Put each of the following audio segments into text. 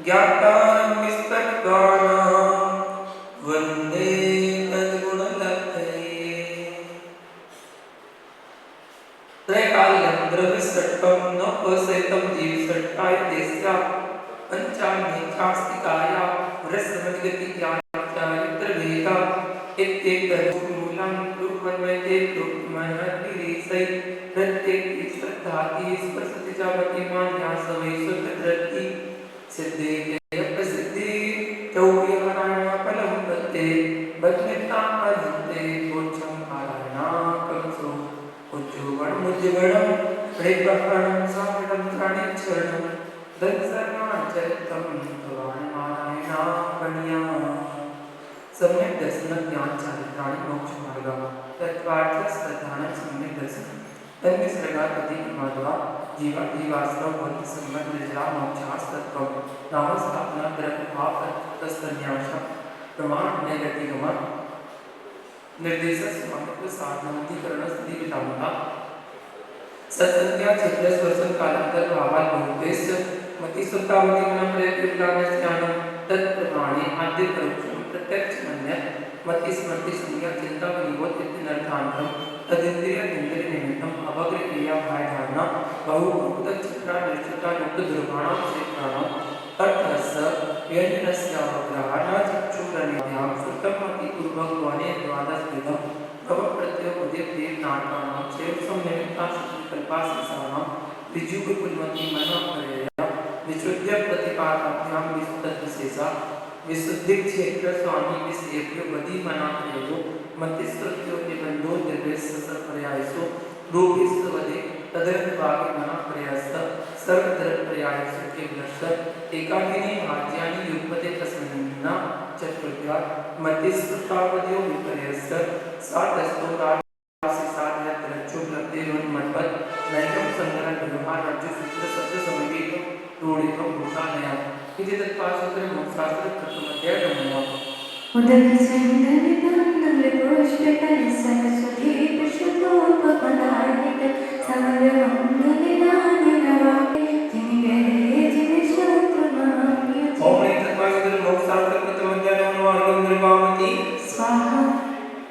ज्ञातारं विस्तृतानां वन्दे तद्गुणलब्धये त्रैकाल्यं द्रविसट्टं न पसेतं जीवसट्टाय देस्या पंचामेकास्तिकाया रसमनिगतिज्ञानचारित्रभेदा इत्येतद्मूलं रूपन्वयते प्रोक्तमहद्भिरीसै प्रत्येकि श्रद्धाति स्पृशति च मतिमान्या सवै सुखधृति सिद्धे प्रसिद्धि चौर्यहरायफलं पत्ते बद्मितामधन्ते गोच्छं पारायणाकंसो उज्ज्वलमुज्ज्वलं प्रेमहरणं सामिडं प्राणिच्छरणं दत्सर्वाचरितं भवान्नारायणापण्या सम्यक् दर्शनं ज्ञान चारित्राणि मोक्ष मार्गः तत्त्वार्थ श्रद्धानं सम्यक् दर्शनं तन्निसर्गात्पति माधवा जीवा जीवाश्रव भक्ति संबंध निर्जरा मोक्षास्तत्वं नामस्थापना द्रव्यभाव तत्सन्यास प्रमाण नैगतिगमा निर्देश स्वामित्व साधनाधिकरण स्थिति विधानः सत्संज्ञा क्षेत्र स्वर्शन कालांतर भावाल बहुतेस्य मति सुतावती मन प्रयत्न तत्प्रमाणे आद्य परोक्षम प्रत्यक्ष मन्य मति स्मृति संज्ञा चिंता विनिवोध इत्यनर्थांतरम तदिंद्रिय इंद्रिय निमित्तम अवग्र क्रिया भाय धारणा बहुभूत चित्रा निश्चिता मुक्त दुर्भाणा क्षेत्राणां अर्थस्य व्यंजनस्य अवग्रहण चक्षुरनिध्यां सुतमति पूर्वग्वाने द्वादश विधम भव प्रत्यय उदित नाटकानां शेषम निमित्ता कल्पासिसानां विजुग कुलवती मनः प्रयया विशुद्ध प्रतिपादाभ्यां विशुद्धविशेषा विशुद्धि क्षेत्र स्वामी विषयेभ्यो बदी मना प्रयो मतिस्तुत्यो निबंधो दिव्यस्य पर्यायसो रूपिस्तवदे तदर्थभागे मना प्रयास सर्वधर पर्यायसो केवलस्य एकाकिनी भाज्यानि युगपते प्रसन्ना चतुर्थ्या मतिस्तुतावद्यो विपर्यस्य सातस्तो नैकं संग्रह व्यवहार राज्य सूत्र शब्द समवेत रूढ़ितं भूतानया इति तत्पासूत्र मोक्षशास्त्र प्रथम अध्याय ब्रह्मवाद उदकचंदनितं नलिपुष्पितं सरस्वती पुष्पोपपलायित समरमंगलनादिनवापे जिनिगरे जिनिशोत्रमाम्य ओम इति तत्पासूत्र मोक्षशास्त्र प्रथम अध्याय ब्रह्मवाद निर्वामति स्वाहा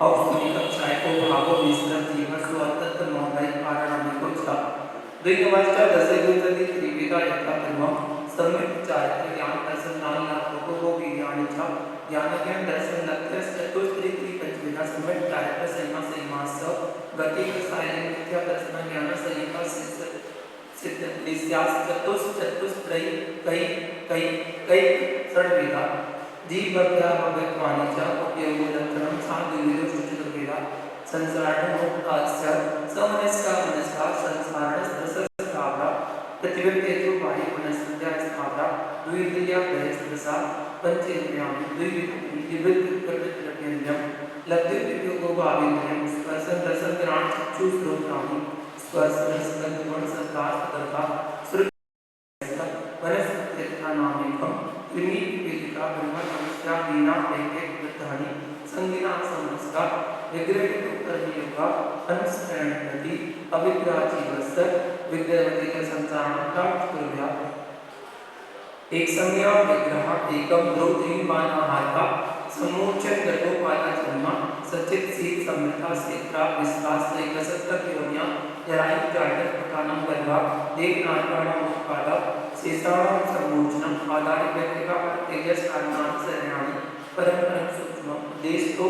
औषधि कक्षाएं को भावो विस्तृत जीवन सुअतत मोहदाई पाराणामिको च द्विगवाच्य दशगुणति त्रिविधा यथा धर्मं सम्यक् चारित्र ज्ञान दर्शन नाम लाभो वो विज्ञान च ज्ञान ज्ञान दर्शन लक्ष्य चतुस्त्री पंचविधा सम्यक् चारित्र संयम संयमास गति सायन मिथ्या दर्शन ज्ञान संयम सिद्ध निस्यास चतुस्त्रयी कई षड्विधा जीवभ्या भगवत्वानि च उपयोगो लक्षणं साधुविदो शुचितभेदा संसारणोपास्य समनस्का मनस्का संसारणस्त्रसस्तावरा प्रतिबिंबेतु बाह्य मनस्या स्थावरा द्विविद्या प्रयस्त्रसा पंचेन्द्रियाणि द्विविद्युत्प्रवृत्तिरभ्यन्यं लब्धिर्वियोगो भावेन्द्रियं स्पर्शन रसन घ्राण चक्षु श्रोत्राणि स्पर्श रस गंध गुण संस्कार तथा वनस्पत्यर्थानामेकं त्रिमीपिका ब्रह्मणस्या वीणा एक वृद्धानि संगीना समस्का विग्रहितुत्तरयोगा अनुसरण प्रति अविद्याजीवस्य विद्यावती का संसारण प्राप्त कुर्या एक संज्ञा विग्रह एकम द्रव त्रिमान आहारका समोच्चन गतोपादा जन्म सचित सीत समृता सेत्रा विस्तास एकसत्तक योन्या जरायु जातक प्रकानम गर्भा देव नाटकानां उत्पादा शेषाणां समोचनम आधारित व्यक्तिका तेजस कारणां शरणानि परंपरं सूक्ष्म देश तो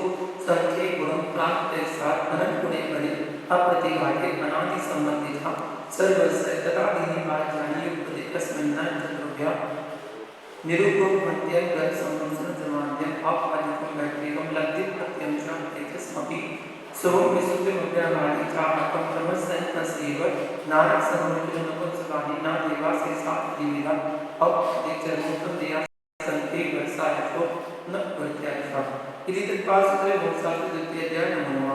संख्ये गुणं प्राप्त साथ अनंत गुणे परि अप्रतिघाते अनादि संबंधिता सर्वस्य तदादीनि वाच्यानि युक्ते तस्मिन् चतुर्भ्या निरूपक मध्यम गत संवत्सर जमान्यम अपादिकं वैक्रिकं लब्धि प्रत्यं च एकस्मपि सोम विशुद्ध मुद्रावाणी चाहकं क्रमसंतसेव नारक समनुजनपत्सवाणी ना देवासे सात दिविदा अब देचरमुक्तं देया संते वर्षायतो न प्रत्यायिका इति तत्पासूत्रे मोक्षशास्त्र द्वितीय अध्याय नमः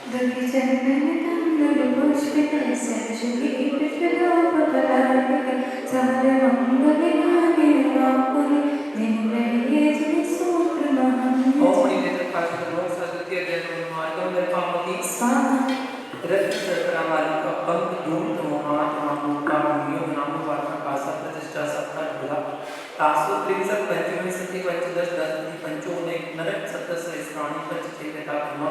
उदकचंदनितं नलिपुष्पितं सरस्वती पुष्पोपपलायित समरमंगलनादिनवापे जिनिगरे जिनिशोत्रमाम्य ओम इति तत्पासूत्रे मोक्षशास्त्र द्वितीय अध्याय नमः निर्वामति स्वाहा रत्न शर्करावाली का पंख धूम मोहात्मा भूता भूमियों नाम वार्ता का प्रतिष्ठा सत्ता तासोत्रिंशत् पंचविंशति पंचदश दशति पंचोनेक नरक सप्तसहस्राणि पंचचेततात्म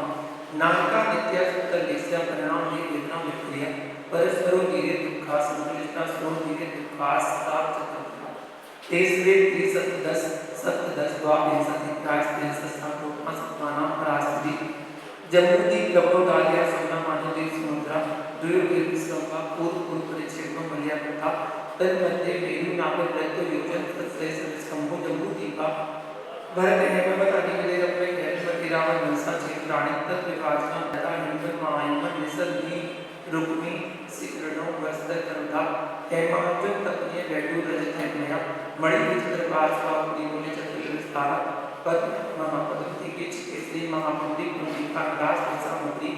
नायका नित्या सुतलेस्या परिणाम दे वेदना विक्रिया परस्परो धीरे दुःखा संकलिष्टा स्रो धीरे दुःखा सात चतुर्था तेसरे त्रिसप्तदश सप्तदश द्वाविंशति त्रायस्त्रिंशत् सातोत्मा सत्तानां परास्त्री जम्बूदीप लंबोदार्या सोना मानवदेव समुद्रा द्वयोदेव श्रृंगा पूर्व पूर्व परिच्छेदों मलिया प्रथा तन्मध्य वेणु नागर प्रत्यो योजन सत्सय संस्कंभो जम्बूदीपा भरत हेमवत अधिविदेर अपने हेमवती रावण वंशा क्षेत्र राणी तत्व विभाजना तथा हिंदन महायमन निसर्गी रुक्मी सिकरणो वस्त्र करदा हेमार्जुन तपनीय बैठू रजत हेमया मणि विचित्र पार्श्वा पुरीमूल्य चतुर विस्तारा पद्म महापद्मति के श्री महापुरी पुंडिका राज ऐसा मुक्ति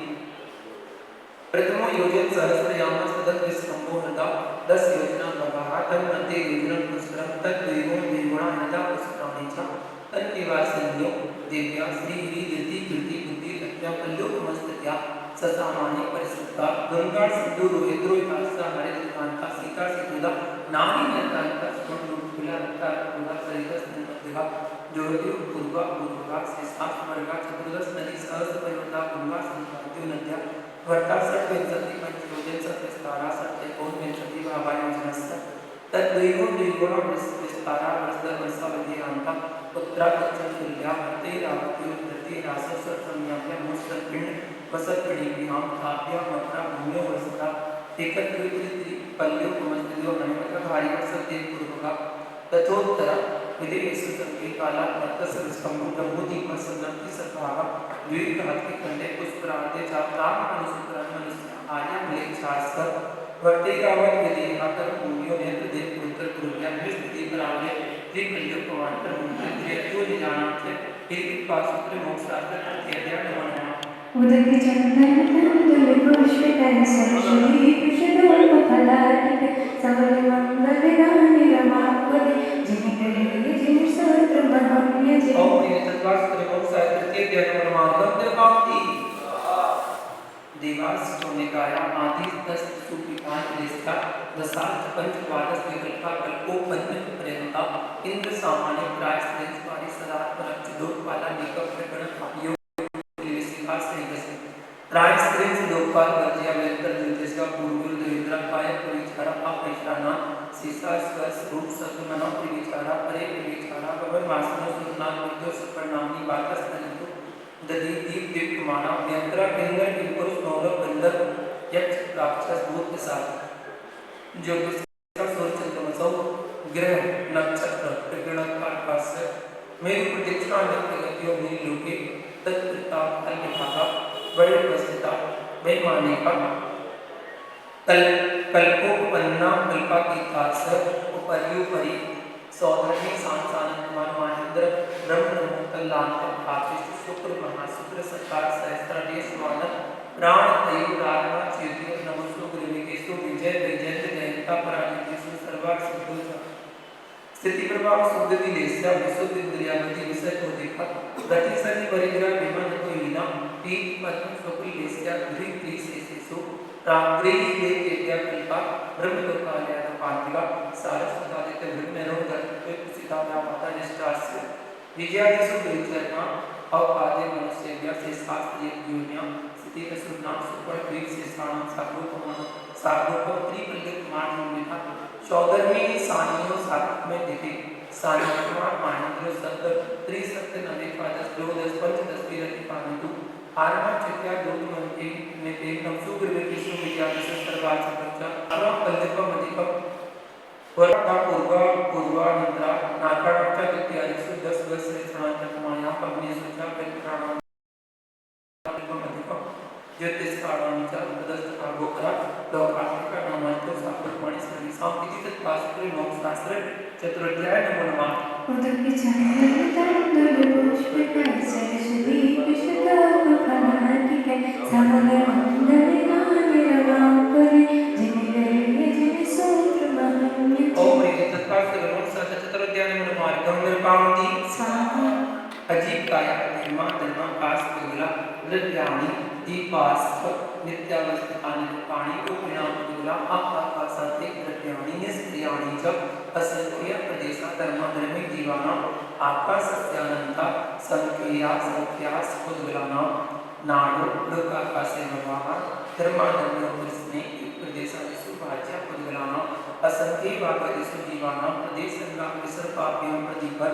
प्रथमो योजन सहस्र याम सदन विस्कंभो हृदा 10 योजना भगहा तन मध्य योजना पुष्करम तद द्विगुण निर्गुणा हृदा पुष्कराणीचा तन निवासन्यो देव्या श्री हरि यति कृति बुद्धि लक्ष्या पल्लो मस्तत्या ससामान्य परिसुद्धा गंगा सिंधु रोहित रोहितासा हरे कांता सीता सिद्धुदा नानी नंदांता स्वर्ग रूपला रक्ता रूपला सरिता स्नेहा ज्योति पूर्वा पूर्वा से सात वर्गा चतुर्दश नदी सहस्र पर्वता गंगा संपाद्यो नद्या वर्ता सट विंशति पंचयोजन सत विस्तारा सट एकोन विंशति भावा योजनस्य तद्वैगुण द्विगुण विस्तारा वर्षद वर्षा विधियांता पुत्रा कच्चन तुल्या हते रावती धरती रासस संज्ञाप्य मुस्तर पिंड वसत पिंडी विहाम थाप्या मत्रा भूम्यो वर्षदा एकत्रित पल्यो कुमस्त्रियो हनुमत भारी वर्षद देव पूर्वका तथोत्तर विदेशु संके काला मत्स्य विस्कंभो जम्बूदीप संगति सद्भावा द्वीप हाथी कंडे पुष्पराते चाप्ता अनुसुकरण मनुष्य आर्य मिले शास्त्र वर्ते रावण यदि हाथर भूमियों नेत्र देव पुत्र कुरुल्या विस्मृति करावे त्रिकल्यो पवन पर मुंत्र त्रियो निजाना थे एक पासुत्र मोक्षास्त्र त्यज्या नमः उदकी चंदन तंदुल पुष्पितन सरस्वती पुष्पदोल फलाटिक सबल मंगल गानि रमावली जिनि करे जिनि सूत्र महम्य जिनि ओम ये तत्वास्त्र मोक्षास्त्र त्यज्या नमः गंधर्वाप्ति देवास सोनिकाया आदि 10 सुपिकान लिस्टा दशार्थ पंच द्वादश विकल्पा कल्पो पंच पर्यंता इंद्र सामान्य प्राय श्रेष्ठ वारी सदा परच लोकपाला निकट प्रकरण योग लिसिका सहित प्राय श्रेष्ठ लोकपाल वर्जिया वेंकर निर्देशका पूर्व देवेंद्र काय परिचारा अपैशाना सीसा स्पर्श रूप सत्मना परिचारा परे परिचारा भवन वासना सुरना विद्यो सपरनामी बातस तनितो दधी दीप दीप कुमारा यंत्रा केंद्र किंपुरुष नौरव बंदर यक्ष राक्षस भूत के साथ जो का सूर्य चंद्रमसौ ग्रह नक्षत्र प्रगणक आकाश मेरु प्रदक्षिणा नृत्य गतियों में लोके तत्प्रताप फल विभागा बड़े उपस्थिता बेमाने का कल्पोपन्ना कल्पा की तास उपरियुपरि सौधर्मी सांसानंद कुमार महेंद्र ब्रह्म कल्याण आशिष शुक्र महाशुक्र सरकार सहस्त्रादेश वानर प्राण तयु राधा चेतु नमस्सु गुरुविकेशु विजय वैजयंत जयंता पराजितेषु सर्वार्थ सिद्धोष स्थिति प्रभाव सुगति लेस्या विशुद्ध इंद्रियावती विषय को देखा गति सनि परिग्रह विमान तो हीना पीठ पद्म शुक्ल लेस्या धृ त्रिशेषु रात्रि ले केत्या कल्पा ब्रह्म लोकालय पांतिका सारस्वतादित्य ब्रह्मनो गति कुसिता माता निष्ठास्य विजयादिषु विचरणा अपादे मनुष्यव्या से शास्त्रीय ज्ञान स्थिति सुरना सुपर द्वीप से स्थान सागरोपम त्रिपल्लिक मार्ग में था चौदहवीं सानियों सात में देखे सानियों महेंद्र सत्तर त्रिसत्य नवे पादस दो दस पंच दस विरति पानतु आरमा चित्या दूत मंत्री ने देख नमसु गुरुविकेशु विद्याधीश सर्वार्थ बच्चा आरमा पल्लिक मधिकम वरटा पूर्वा निद्रा नाकाडचा इत्यादिषु 10 वर्ष से प्राणायाम पवनी सुचा प्राणायाम मधिकम ज्योतिष कारणचा उपदस्त भागोकरा लोकात्मक नामतो सापटमणि सरी सांपिति तत्पास्त्र मोक्षशास्त्र चतुर्ध्याय नमः उदकी चंदन तंदुल पुष्पितन सरस्वती पुष्पदोल फलाटिक सबल मंगल गानि रमावली जिनि करे जिनि सूत्र महम्य ओम ये तत्पास्त्र मोक्षशास्त्र चतुर्ध्याय नमः गंधर्वांति स्वाहा अजीब काया धर्मा धर्मा पास पिंगला द्रव्याणि दीपास्त्र नित्यावस्थान पाणी को परिणाम उदला आकाशाते प्रत्याणी निस्त्रियाणी च असंख्य प्रदेशा धर्माधर्मी जीवाना आकाशस्यानंता संख्या संख्या उद्गलाना नाडो लोकाकाशे नवाहा धर्माधर्मी कृष्णे प्रदेशादिषु भाज्या उद्गलाना असंख्य भागदिषु जीवाना प्रदेशंगा विसर्पाभ्यां प्रदीपर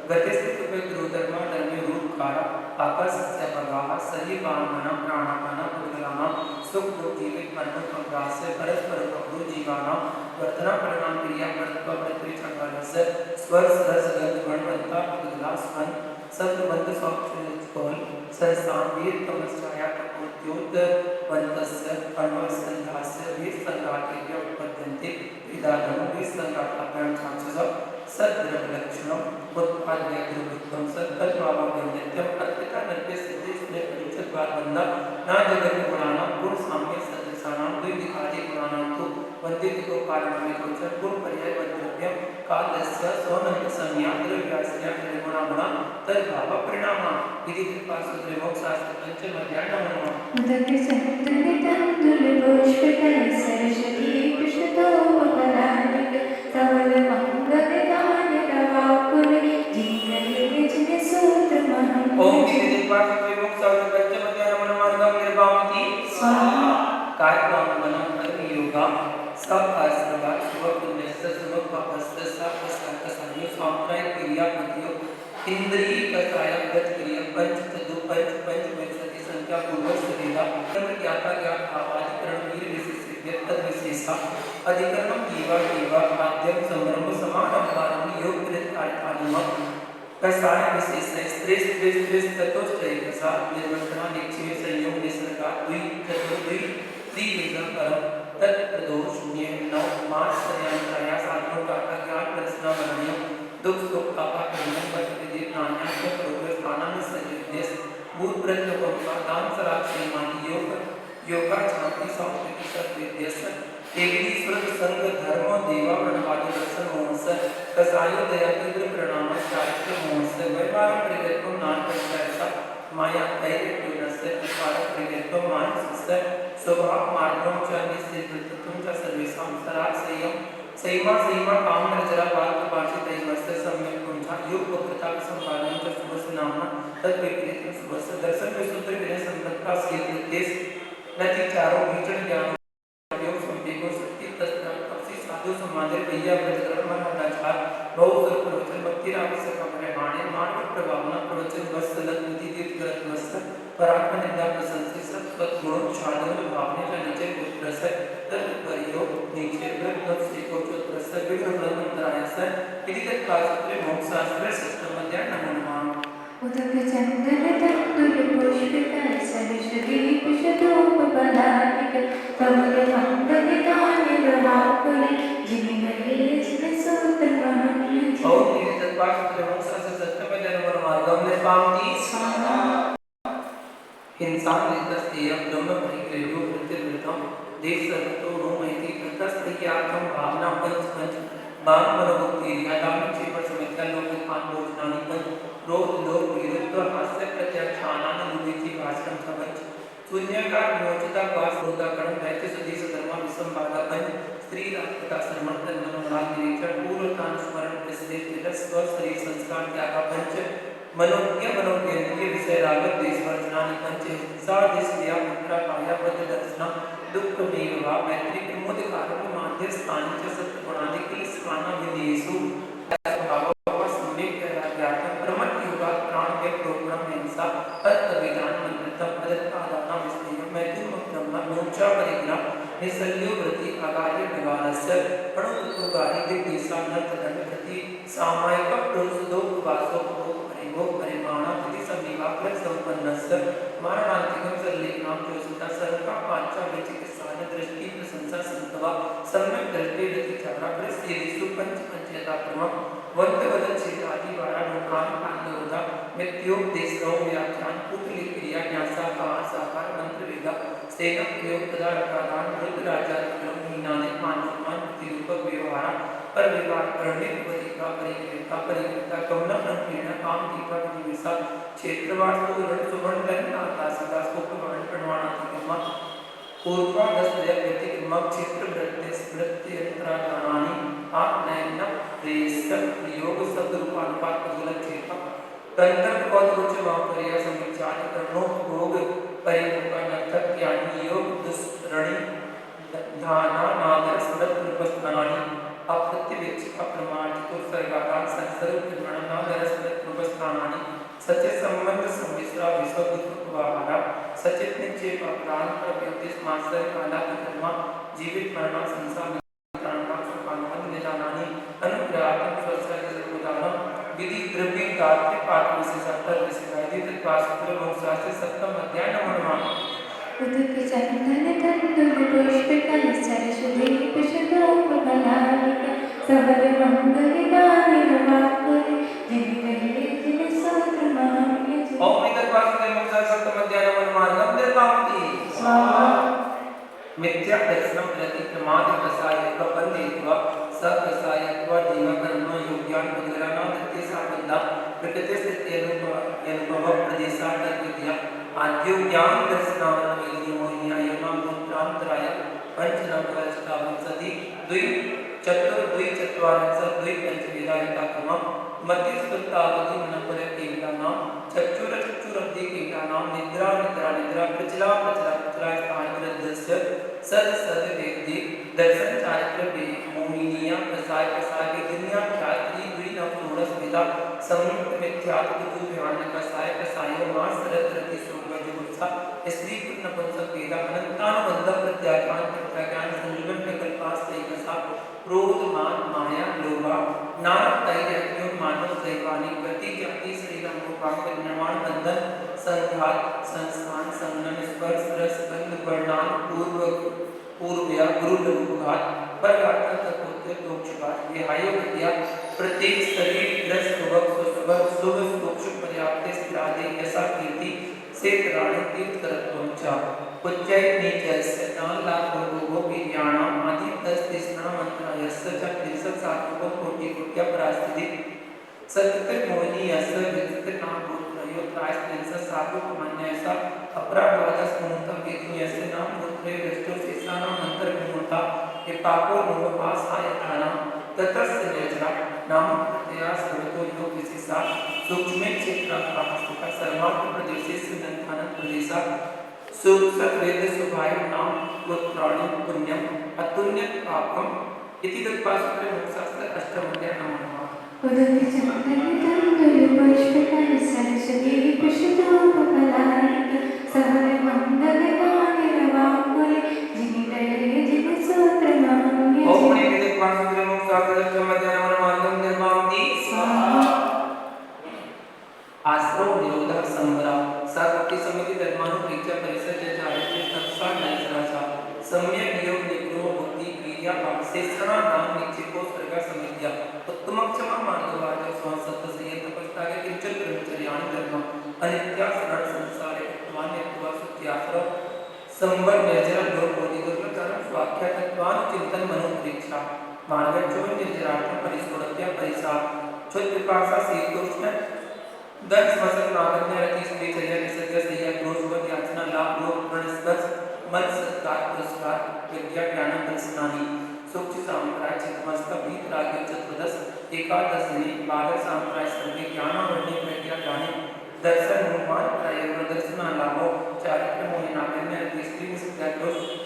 गतिस्थित विग्रह धर्माधर्मी रूपकारा आकाशस्य भगाहा सही बाणमना प्राणापाना उद्गलाना सुख दुख जीवित मरण अभ्यास्य परस्पर बहु जीवाना वर्तना परिणाम क्रिया परत्व पृथ्वी चंडालस्य स्वर सरस गंध गणवंता उद्गला स्वन शब्द बंद सौक्षण सरसान वीर तमस्चाया कपोद्योत वंतस्य अन्वस्कंधास्य वीर संघाते उत्पद्यन्ते विदाधम वीर संघाताभ्यां चांचस सद्रव लक्षणम उत्पाद्य गुरुविक्रम सत्कल्पावा व्यंजत्यम अर्पिता नृत्य सिद्धि स्ने परिचित बार बंदा ना जगत गुणाना गुण साम्य सदृशानां द्विविधादि गुणानां तो वंदित को कारणमें कोचर गुण पर्याय वद्रव्यम कालस्य सोनंत संज्ञा द्रव्यास्य गुणागुणा तद्भाव परिणामा इति कृपासूत्रे मोक्षशास्त्र पंचम अध्याय नमः उदके चंद्र तंदुल पुष्पकल सरस्वती कृष्णतोपकलानिक तवल मंगल गान रवाकुल जिनगले जिने सूत्र महं ओम इति कृपासूत्रे मोक्षशास्त्र पंचम अध्याय नमः मार्गम निर्वामति स्वाहा कार्यक्रम मनन कर्म योगा सब आश्रवा शुभ पुण्यस्य शुभ पापस्य सब संकसानि स्वांतराय क्रिया प्रतियो इंद्रिय कसाय गत क्रिया पंच तदु पंच पंच विंशति संख्या पूर्वक सदेगा कर्म ज्ञाता ज्ञात आवाधिकरण वीर विशेष तद विशेषा अधिकरणम जीवा जीवा आद्यम संभ्रम समानम वारम योग कृत अर्थानुम कसाय विशेष स्त्रे स्त्रे स्त्रे ततोष्टय कसा निर्वचना निक्षेप संयोग निसर्गा द्वि चतुर्द्वि त्रिविधम परम तत्प्रदोष शून्य नौ मास पर्यंतया साधनों का ज्ञान प्रश्न वर्णियों दुख सुख अपाकरणम पठिते प्राणायाम को प्रोग्रेस आनंद सहित भूत प्रत्य का दान सराक्षी मानी योगा शांति संस्कृति सत्विद्यस एवरीश्वर संग धर्म देवा प्रणवादि दर्शन मोहस कसायो दया तीव्र प्रणाम चारित्र मोहस व्यवहार प्रगतो नान पंचायसा माया धैर्य पूर्णस्य विचार प्रगतो मानसस्य स्वभाव मार्गम च निस्सिद्धत्वं च सर्वेषां सराग संयम संयमा काम नजरा बाल पाचि दैवस्य सम्यक पुंजा योग वक्रता संपादन च सुबस नामना तद विपरीत सुबस दर्शन में सूत्र विनय संपत्ता सील देश नति चारों भीचन ज्ञान योग संवेगो शक्ति तस्त्र तपसी साधु समाधि भैया प्रजकरण मन हटाचार बहु सर प्रवचन भक्ति राग से कमरे माने मानव प्रभावना प्रवचन बस सलत नीति तीर्थ ग्रंथ वस्त परात्म निंदा प्रशंसी सब सद्गुण साधन भावने का नीचे प्रसर तद परियोग नीचे ग्रंथ से को जो प्रसर विघ्न मंत्राय से इति तत् शास्त्रे मोक्ष शास्त्रे सिस्टम अध्याय नमः उदक चंदन तंदुल पुष्पकल सरस्वती कृष्णतोपकलानिक तवल मंगल गान रवाकुल जिनगले जिने सूत्र महं और इति तत् शास्त्रे मोक्ष शास्त्रे सिस्टम अध्याय नमः मार्गम निर्वामति स्वाहा हिंसा नितस्तेय ब्रह्म परिग्रहो प्रतिवृतम देश सर्वतो नो मैति ततस्त्यात्म भावना पंच पंच बाण मनोभक्ति यादाम चेपर समित्या लोक खान भोजनानि पंच रोग लोक विरुद्ध हास्य प्रत्याख्यानान मुदिति भाषण पंच शून्यकार मोचिता वास रोदाकरण दैत्य सदीश धर्म विसंबाधा पंच स्त्री राष्ट्रता समर्पण मनोनाद निरीक्षण पूर्व कान स्मरण प्रसिद्ध तिलस स्व शरीर संस्कार त्याग पंच मनोज्ञ विषय रागत देश वर्चनानि पंच सादिश दिया मुद्रा काया पद दर्शना दुख मेवा मैत्री प्रमोद कारक माध्य स्थान च सत्य गुणादि की स्थाना विदेशु भाव सम्यक ज्ञात प्रमत योगा प्राण के प्रोग्राम हिंसा अर्थ विधान मंत्रतम पदत्तादाना विस्मय मैथुन ब्रह्म मोक्षा परिग्रह निसल्यो व्रति आगार्य निवारस्य अणुतुगारि दिग्देशा नर्थ दंड प्रति सामायिक प्रोसदो वासो परिभोग परिमाण प्रति समीवाग्र संपन्नस्य मारणांतिकं सर्लेखनां जोषिता सर्वका पांचा विचिकित्सान दृष्टि प्रशंसा संतवा सम्यक दृष्टि रति चारा प्रसिद्धि पंच पंचयता क्रम वंत वदन क्षेत्रादि वारा लोकान पांडवदा मृत्योग देशरो व्याख्यान पुतली क्रिया ज्ञासा कहा साकार मंत्र वेदा सेना प्रयोग तदा प्रदान रुद्र राजा क्रम हीनाने मानसमान प्रतिरूपक व्यवहार पर विवाह करने वधिका परिकृता कमला संकीर्ण काम दीपा विविसा क्षेत्रवास को रण सुवर्ण धन आकाशिका स्कोप वर्ण प्रणवानातिक्रम पूर्वादस्त्रय व्यतिक्रम क्षेत्र वृत्त्यंतरागाणानि आत्मनयन प्रेष्ठ योग शब्दरूपानुपात पदगलक्षेप तंत्र पदवच वापर्य समिचारि कर्णो भोग परिमुखानर्थक ज्ञानी योग दुष्रणी धाना नागर स्मृत रूपस्थानानि अप्रत्यवेक्षिक अप्रमाणित सर्गाकार संसर्ग निर्माण नागर स्मृत रूपस्थानानि सच्चे संबंध सम्मिश्रा विश्वविद्वाहारा सचित निक्षेप प्राण प्रव्यक्तिस मास्तर काला कर्मा जीवित मरण संसार वितरणा सुखानुबंध निदानानि अनुग्रहात्म स्वच्छता उदाहरण विधि द्रव्य गात्र पाठ विशेषार्थ विशेषायित तत्वासूत्र बहुशास्त्र सप्तम अध्याय नवमा उदक चंदन तंतुर पुष्पित सरस्वती शतोपबलालिक सबल मंगल गान वाकुल जिन रहे जिन सूत्र मान्य ओम तत्वासूत्र बहुशास्त्र सप्तम अध्याय नवमा निर्माति स्वाहा मिथ्या दर्शनम प्रति प्रमाद रसायक बंधेत्व सकसायत्व जीव कर्म योग्यान बंधना दत्ते साबंधा प्रकृति स्थिति अनुभव प्रदेशांतर विद्या आद्यो ज्ञान दर्शनावन वेदी मोहिनिया यमा मुत्रांतराय पंचनवरष्टावं सति द्वि चत्वारिंश द्वि पंचवेदायता क्रम मध्यस्तुतावधि मनपर केवलानां चक्षुरब्धि केवलानां निद्रा प्रचला स्थान वृद्धस्य सद वेदी दर्शन चारित्र मोहिनिया प्रसाय वेदिन्या ख्याति द्वि नवषोडश वेदा संयुक्त मिथ्यात्व ज्ञान कसाय कसायो मां सरत रति सोमजुगुप्सा स्त्री पुत्र नपुंसक वेदा अनंतानुबंध प्रत्याख्यान प्रत्याख्यान संजीवन विकल्पास तेजसा क्रोध मान माया लोभा नारद तैर्य मानव दैवानी गति जाति शरीर अनुपांग निर्माण बंधन संघात संस्थान संगम स्पर्श रस गंध वर्णान पूर्वया गुरु लघुघात परगात्र तत्वोत्तर दोक्षघात विहायो विद्या प्रत्येक शरीर रस शुभ मोक्ष पर्याप्त स्थिरादि यसा कीर्ति से राणे तीर्थ करत्वं च उच्चैः नीचस्य 4 लाख लोगों वीर्याणाम् आदि 10 तिस्ना मंत्रायस्य च 63 कोटि कोट्या परास्थिति सत्य मोहिनी यस्य विचित्र नाम गोत्रयो त्रायस 307 मन्यसा अपराधवादस मुहूर्त वेदी यस्य नाम गोत्रे विष्णु शेषानां मंत्र मुहूर्ता ये पापो नोपास आयताना ततस्य नेजरा नाम प्रत्यया सर्वतो योग विशेषा सूक्ष्म क्षेत्र प्रापस्तिका सर्वात्म प्रदेशे सुनंथान प्रदेशा सुसत वेद सुभाय नाम गोत्राणि पुण्यम अतुल्य पापम इति तत्पासूत्र मोक्षास्त्र अष्टम अध्याय नमः उदक चंदन तंतुर पुष्पित सरस्वती शतोपबलालिक सबल मंगल गान वाकुल जिन रहे जिन सूत्र मान्य ओम तत्पासूत्र मोक्षास्त्र अष्टम अध्याय नमः निर्माति स्वाहा आश्रम निरोध संग्राम सारथी समिति धर्मानुप्रेक्षा परिषद चारित्र्य संस्था नैसराचा सम्यक योग निग्रह भक्ति क्रिया शेषणा नाम निक्षेपो सर्ग समित्या उत्तम क्षमा मार्गवाद स्वासत संयत तपस्तागे किंचन ब्रह्मचर्याणि धर्म अनित्या शरण संसारे मान्यत्वा सुत्यास्त्र संवर निर्जर योग बोधि दुर्लचरण स्वाख्या तत्वान चिंतन मनोप्रेक्षा मार्गचो निर्जरार्थ परिसोडत्या परिसा चुत विपासा शीतोष्ण दस वसन नागन्य रति स्त्री चर्या निसर्ग सैया क्रोधवत याचना लाभ लोभ प्रणस्पर्श मन सत्कार पुरस्कार विद्या ज्ञान दर्शनानि सूक्ष्म साम्राज्य चित्तमस्त भीत राज्य चतुर्दश एकादशनि बालक साम्राज्य सर्वे ज्ञान वर्णि प्रज्ञा ज्ञानि दर्शन मोहन प्रयोग दर्शना लाभो चारित्र मोहि नागन्य रति स्त्री निसर्ग क्रोध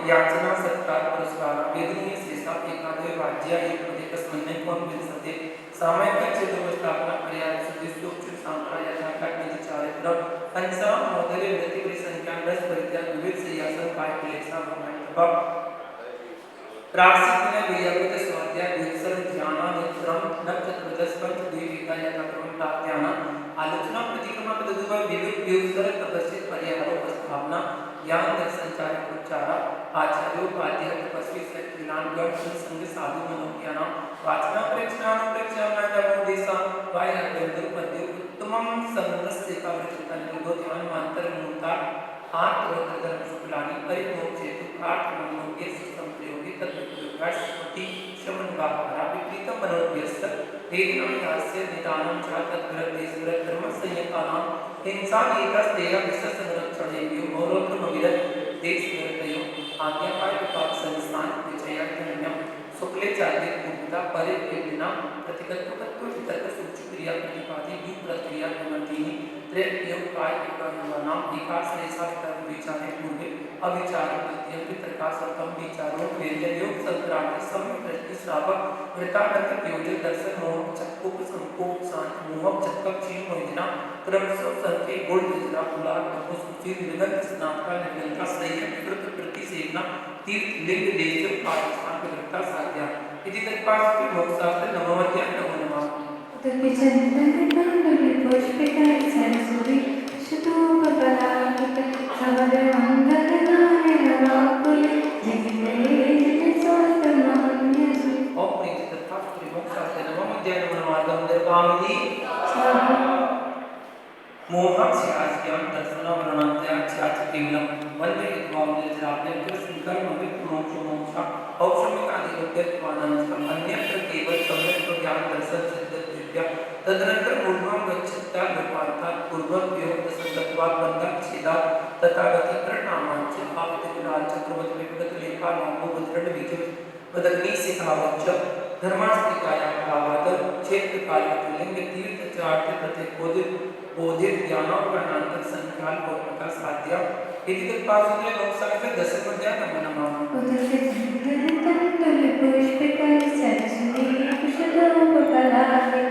याचना सत्कार पुरस्कार वेदनीय शेषा एकादश वाज्य एक पदे तस्मन्ने कौन विदसते सामयिक क्षेत्र स्थापना पर्याय सुधि सूक्ष्म सांप्राय शाखा निधि चारित्र पंचा मोदले व्यक्ति की संख्या 10 परित्याग विविध सियासन काय क्लेशा भगवान प्रासिक ने वियमित स्वाध्याय विक्षर ध्यान नित्रम नक्षत्रदश पंच द्विविकाय क्रम प्राप्त्यान आलोचना प्रतिक्रमण पद्धतिवर विविध व्युत्तर तपस्वित पर्याय उपस्थापना ज्ञान दर्शन चारित्र उच्चार आचार्योपाध्याय तपस्वी सत्विनान गण संग साधु मनोज्ञान वाचना प्रेक्षणानुप्रेक्षणानुदेशा वायनबंधु पद्य उत्तमं समनस्य काव्यचिंतन निगो ध्यान मंत्र मूर्ता आत्मोत्तर धर्म शुक्लानि परिमोक्षेतु आठ मनोज्ञ संप्रयोगी तत्प्रयोगास्मति शमन वाहरा विपरीत मनोज्ञस्य वेदनायास्य निदानं च तद्ग्रन्थेश्वर धर्मसंहितानां हिंसानेकस्तेय विश्वसंरक्षणेभ्यो गौरवमविरत देशविरतयो आज्ञापाय विभाग संस्थान विजयान्यं शुक्लाचार्य पूर्वता परिप्रेरणा प्रतिगतत्व वितर्क सूक्ष्म क्रिया प्रतिपादी भी प्रक्रिया निवर्तिनी त्रययोग काय एकानुमानाम विकास रेशा तर्क विचारे पूर्वे अविचार द्वितीय वितर्कासकम विचारों वेदयोग संक्रांति सम्य दृष्टि श्रावक वृतानंद प्रयोजक दर्शन मोह चक्कुप संकोप शांत मोह चक्कप क्षीण मोहिना क्रमशः संके गुण विजरा पुलार तपो सूची निगंध स्नातका निगंधा संयम विकृत प्रतिसेवना तीर्थ लिंग देश पाठस्थान विरक्ता साध्या इति तत्पास मोक्षास्त्र नमोद्यान नमो नमः तद्विचन्दन मंगल पुष्पिताय सरस्वती शतोपकलाकित सवद मंगल गाने रवाकुल जगिते जग स्वातमान्यसु ओम प्रीति तत्पास मोक्षास्त्र नमोद्यान नमो नमः गंधर्वामि मोहस्यास्यं दर्शनवर्णन्त्याख्याति केवलं वन्दे यद्वावनिर्जराभ्यं कृष्णकर्मवित् मोक्षमोक्षा औषमिकादिगुप्यत्वानन्तरम् अन्यत्र केवल सम्यक् ज्ञान दर्शन सिद्धविद्या तदनंतर मूर्धं गच्छत्ता लोपार्थात् पूर्वव्योक्तसंगत्वात् बन्धाच्छेदात् तथागति परिणामाच्च आपतिकुलाल चक्रवत् विगतलेखा नामो वज्रण बीजं वदग्नि सिखावच्च धर्मास्तिकाया भावात् क्षेत्रकाललिंग तीर्थ चार्थ प्रत्येकोदित बोधित ज्ञानोपरणांतर संख्याल पौर्णका साध्या इति तत्पासुत्रे मोक्षास्त्र दशमोध्याय नमो नमः उदके तंतुल पुष्पिताय सरस्वती कुशलोपकलाकित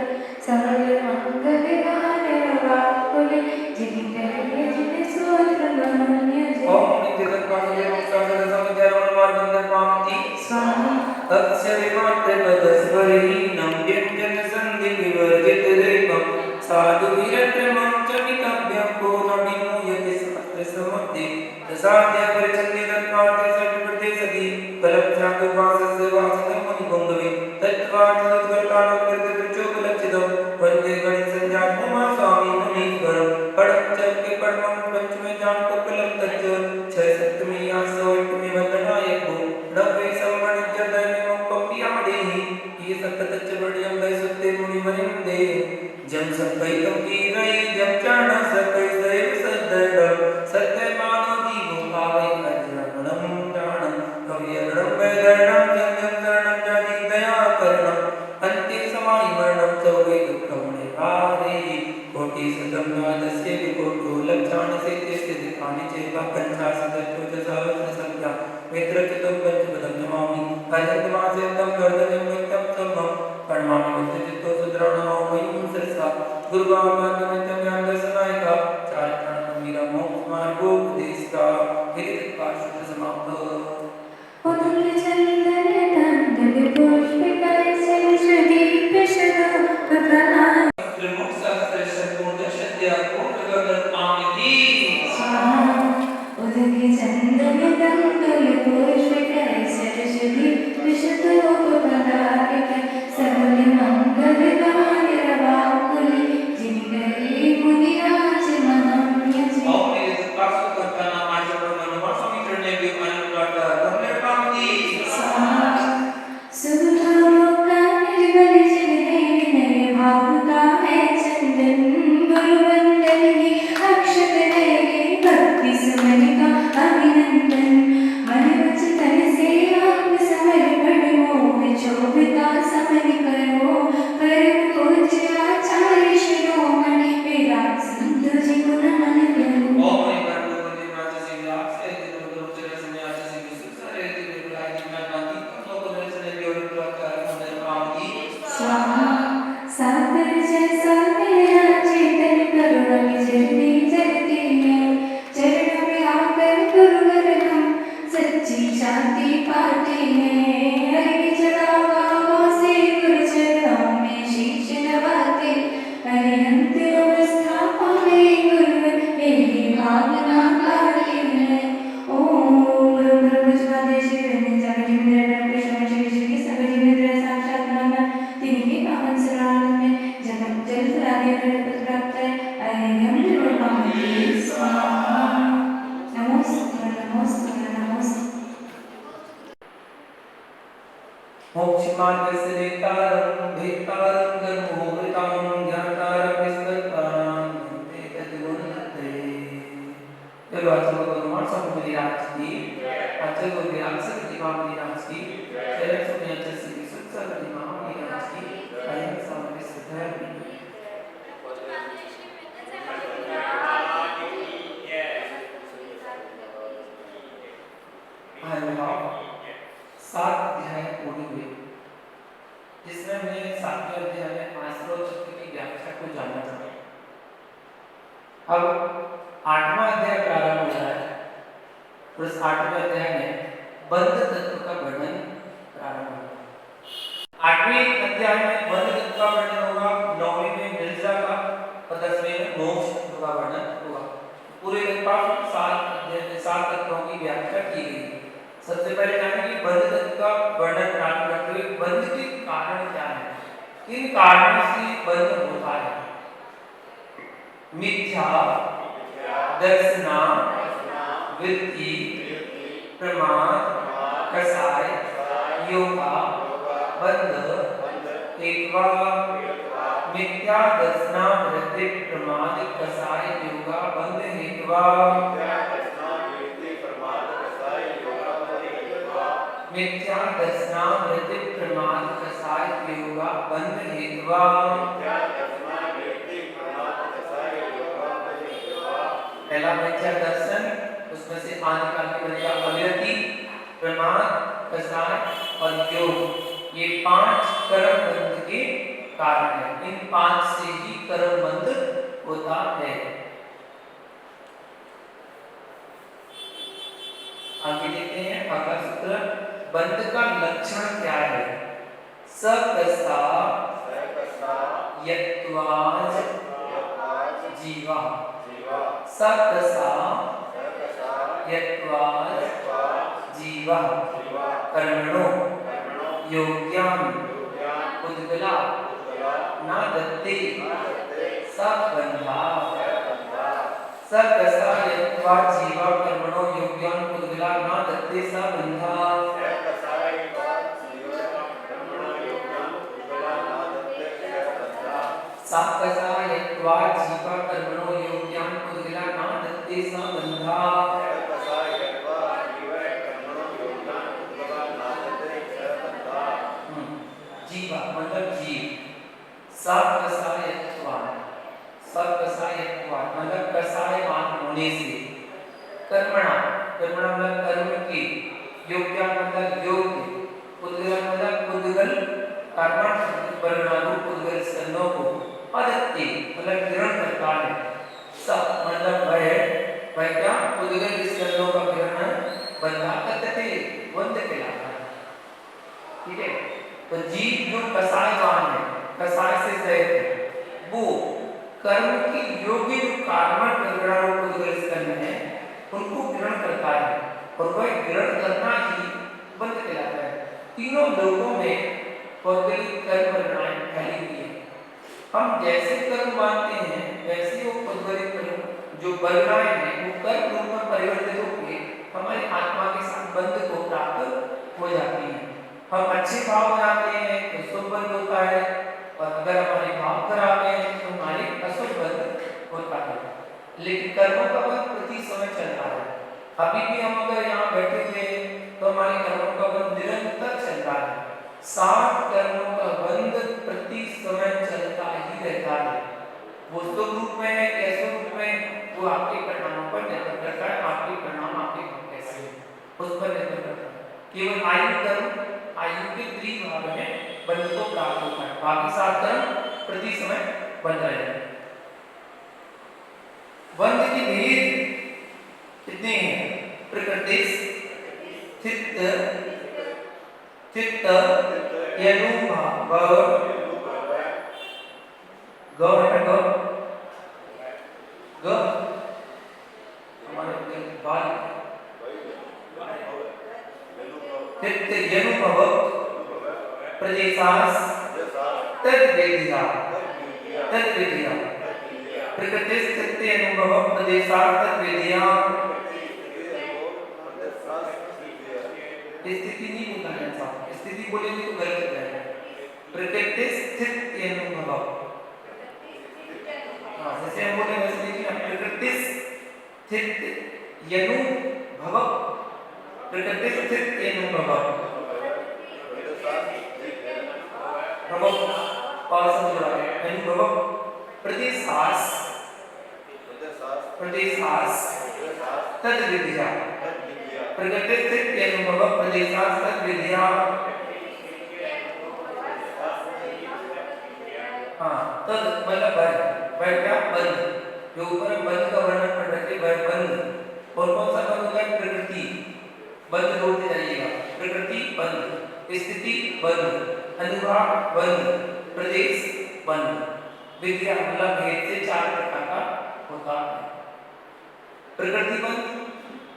सवद मंगल गाने रवाकुल जगिते जग स्वातमान्यसु ओम प्रीति तत्पासुत्रे मोक्षास्त्र दशमोध्याय नमो नमः गंधर्वामि स्वाहा अक्षरे मात्र पदस्वरी नम व्यंजन संधि विवर्जित रेपम साधु विरत्रमं च विकव्यं को न विमूयते शास्त्र समग्रे दशाध्याय परिच्छन्ने तत्पाठे सर्वप्रति सति कलपचातुर्वासस्य वासनं मुनिपुङ्गवे तत्त्वार्थोद्गतालोककृतचोकलक्षितं वन्दे गणसञ्जातमुमा स्वामी मुनीश्वरं पडच्चक्के पद्मं पञ्चमे जानकोकलं तच्च छय सप्तमी आसवट्टमे वन्दनायको नवे संवणिज्यदैवं पम्पियादेहि ये सत्तच्च वर्ण्यं दैसुते मुनिमनिं दे जम सकैतं कीरै जम चाण सकै सैव सद्दडं सत्यमानो जीवो भावै अजरणं प्राणं कव्यरणं वैदरणं जन्यं शरणं जाति दयाकरणं अन्ते समानि मरणं च वै दुःखं निवारे कोटि शतं द्वादशे विकोटो लक्षाणि शेतेष्टि दिखानि चैव पञ्चाशदशोजसहस्र संख्या मित्रचितं पञ्चपदं नमामि अजन्तमासेतं गर्दनं नित्यं सम्मं प्रणमामि वस्तुचित्तो सुद्राणो वयं सरसा गुरुवामानमितं ज्ञानदर्शनायका चारित्राणं वीरमोक्षमार्गोपदेशिका इति तत्पाठः समाप्तः उदके चन्दन तंतुल पुष्पिताय सरस्वती कुशलोपकलाकित मोक्षास्त्र संपूर्णशद्या पूर्णगतमामिति उदके चन्दन तंतुल पुष्पिताय सरस्वती कुशलोपकलाकित सवद मंगल गाने रवाकुल जगिते मुनिराज महाम्यसु ओम प्रीति तत्पासु कर्तानां आचरणं नमः समित्रणे विमानप्राप्त गंधर्वामि सुधारोका निर्मल जगदे विनय भावुका है चंदन गुरुवंदन ही अक्षत रहे भक्ति समरिका अभिनंदन मन वच तन से आत्म समर्पण मोह चोभिता समन करो परम पूज्य आचार्य शिरोमणि विराट संत जी गुण मन करो ओम एकर्तो वंदे सिंहास से दिनोदर संन्यास से विसुसरे दिवलाय ज्ञानादि लोकदर्शन योगप्रकार गंधर्वामि स्वाहा सागर जैसा मेरा चेतन करुणा विचरती जगती है चरणों में आकर गुरुवर हम सच्ची शांति पाते हैं हरि चढ़ावा से गुरु चरणों में शीश नवाते अरिहंत अवस्था पाए गुरुवर यही भावना गाते हैं ओम गुरु ब्रह्मज्वादे शिवने जगजिंद्र कृष्ण श्री श्री सगजिंद्र साक्षात नाम तिन्ही पावन सराल में जगत जल फलादि प्राप्त है अयम निर्वाणि स्वाहा नमोस्तुते नमोस्तुते नमोस्तुते मोक्षमार्गस्य नेतारं भेतारं हमें 7वें अध्याय में आश्रय तत्व की व्याख्या को जानना था। अब 8वां अध्याय प्रारंभ हो रहा है और इस 8वें अध्याय में बंध तत्व का वर्णन प्रारंभ होगा। 8वें अध्याय में बंध तत्व का वर्णन होगा, 9वें में निर्जा का और 10वें में मोक्ष तत्व का वर्णन होगा। पूरे लगभग 7 तत्वों की व्याख्या की गई है। सबसे पहले जानेंगे बंध तत्व का वर्णन प्रारंभ करते हुए बंध के कारण क्या है, किन कारणों से बंध होता है। मिथ्या दर्शना वृत्ति प्रमाद कसाय योगा बंध हेत्वा। मिथ्या दर्शना वृत्ति प्रमाद कसाय योगा बंध हेत्वा। मिथ्या दर्शना वृत्ति प्रमाद कसाय योगा बंध हेत्वा। पहला मिथ्या दर्शन, उसमें से आदिकाल में बनेगा अविरति, प्रमाद, कसाय और योग। ये 5 कर्म बंध के कारण है। इन 5 से ही कर्म बंध होता है। आगे देखते हैं अगला सूत्र, बंध का लक्षण क्या है। सकसा यत्वाज जीवा। सकसा यत्वाज जीवा कर्मणो योग्यान उद्गला न दत्ते सबंधा। सकसा यत्वाज जीवा कर्मणो योग्यान उद्गला न दत्ते सबंधा। सकसा यत्वाज जीवा कर्मणो योग्यान उद्गला न दत्ते सबंधा। जीवा मतलब जीव, सकसायत्वान, सकसायत्वान मतलब कसायवान होने से, कर्मणा, कर्मणा मतलब कर्म के, योग्य मतलब योग्य, उद्गल मतलब उद्गल कर्म परिणामों उद्गल स्तनों को, अदत्ते मतलब ग्रहण करता है, सब मतलब वह क्या उद्गल स्तनों का ग्रहण बंधा करते बंध कहलाता है। ठीक है, तो जीव जो कसायवान है, कसाय से सहित है, वो कर्म की योग्य जो कार्बन परिणामों को उद्गल स्तन है उनको ग्रहण करता है और वह ग्रहण करना ही बंध कहलाता है। तीनों लोगों में पौद्गलिक कर्म परिणाम फैली हुई है। हम जैसे कर्म मानते हैं वैसे वो पौद्गलिक कर्म जो परिणाम है वो कर्म रूप में परिवर्तित होकर हमारी आत्मा के साथ बंध को प्राप्त हो जाती है। हम अच्छे भाव बनाते हैं तो शुभ बंध होता है और अगर हमारे भाव खराब है तो हमारे अशुभ बंध होता है। लेकिन कर्मों का बंध प्रति समय चल रहा है। अभी भी हम अगर यहाँ बैठे हुए तो हमारे कर्मों का बंध निरंतर चल रहा है। 7 कर्मों का बंध प्रति समय चलता ही रहता है। वो शुभ रूप में है कैसे रूप में वो आपके परिणामों पर निर्भर करता है। आपके परिणाम आपके कैसे उस पर निर्भर करता है। केवल आयु के 3 भाग में बंध को प्राप्त होता है, बाकी 7 कर्म प्रति समय बन रहे हैं। बंध के भेद कितने हैं? प्रकृति चित्त यनुभाव हमारे बाल चित्त यनुभव प्रदेशास तद्विद्या प्रकृति चित्त अनुभव प्रदेशास तद्विद्या। स्थिति नहीं बोलना है साहब, स्थिति बोलेंगे तो गलत हो जाएगा। प्रकृति स्थित अनुभव, हाँ जैसे हम बोले वैसे देखिए ना, प्रकृति स्थित अनुभव, प्रकृति स्थित अनुभव और समझो अनुभव प्रदेशास तद्विद्या प्रकृति स्थित अनुभव प्रदेशास तद्विद्या। हाँ, तद मतलब वह क्या बंध, जो ऊपर हम बंध का वर्णन पढ़ रहे थे वह बंध। और कौन सा बंध होता है? प्रकृति बंध जोड़ते जाइएगा, प्रकृति बंध, स्थिति बंध, अनुभाग बंध, प्रदेश बंध। विद्या मतलब भेद से 4 प्रकार का होता है। प्रकृति बंध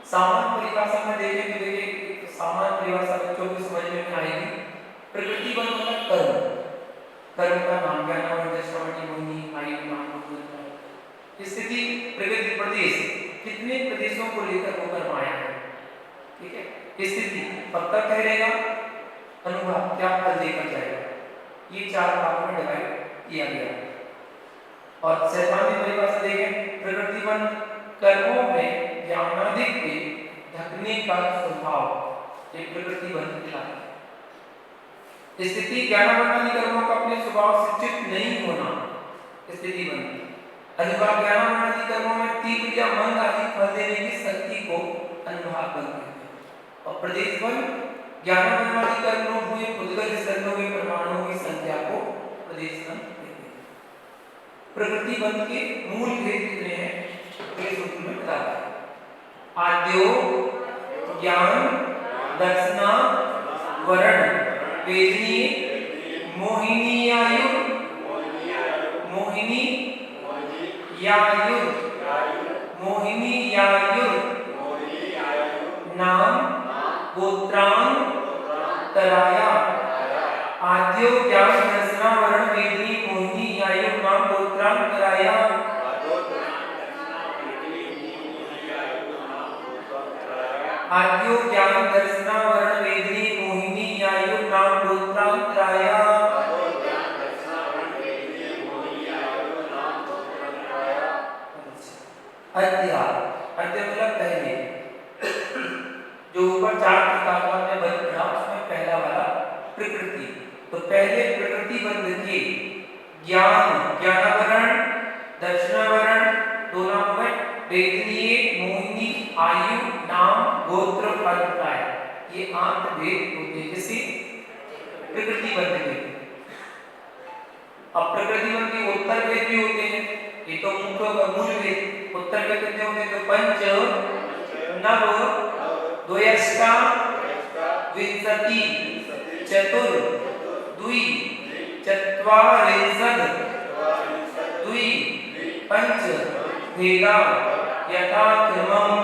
सामान्य परिभाषा में देखें तो देखिए, सामान्य परिभाषा बच्चों को समझ में आएगी। प्रकृति बंध मतलब कर्म, कर्म का नाम क्या नाम है? दशावटी, मोहिनी, आयु, नाम होता है। स्थिति प्रकृति प्रदेश, कितने प्रदेशों को लेकर वो कर्म आया है, ठीक है। स्थिति कब तक ठहरेगा, अनुभव क्या फल देकर जाएगा, ये 4 भागों में डिवाइड किया गया है। और सैद्धांतिक परिभाषा देखें, प्रकृति बंध कर्मों में ज्ञानाधिक के ढकने का स्वभाव एक प्रकृति बंध कहलाता है। स्थिति ज्ञानावरणादि कर्मों का अपने स्वभाव से चित्त नहीं होना, स्थिति बंध। अनुभाग ज्ञानावरणादि कर्मों में तीव्र या मंद आदि फल देने की शक्ति को अनुभाग बंध कहते हैं। और प्रदेश बंध ज्ञानावरणादि कर्मों हुए उद्गत स्तरों में परमाणुओं की संख्या को प्रदेश बंध कहते हैं। प्रकृति बंध के मूल भेद कितने हैं ये सूत्र में बताता है। आद्यो ज्ञान दर्शना वर्ण वेदनी मोहिनी आयु, मोहिनी यायु, मोहिनी यायु, नाम गोत्रान तराया। आद्यो ज्ञान दर्शना वर्ण वेदनी मोहिनी आयु, नाम गोत्रान तराया। आद्यो ज्ञान दर्शना वर्ण वेदनी मोहिनी आयु, नाम गोत्रांतराया। अद्या अद्या मतलब पहले, जो ऊपर 4 प्रकार का हमने बंध पढ़ा उसमें पहला वाला प्रकृति। तो पहले प्रकृति बंध के ज्ञान ज्ञानावरण दर्शनावरण दो नाम हुए, वेदनीय मोहिनी आयु नाम गोत्र अभिप्राय, ये 8 भेद होते हैं किसी प्रकृति बंध के। अब प्रकृति बंध के उत्तर भेद भी होते हैं, ये तो मुख्य मूल भेद। उत्तर भेद कितने होते हैं? तो पंच नव द्वयष्टा विंशति चतुर द्वि चत्वारिंशत् द्वि पंच भेदा यथा क्रमम्।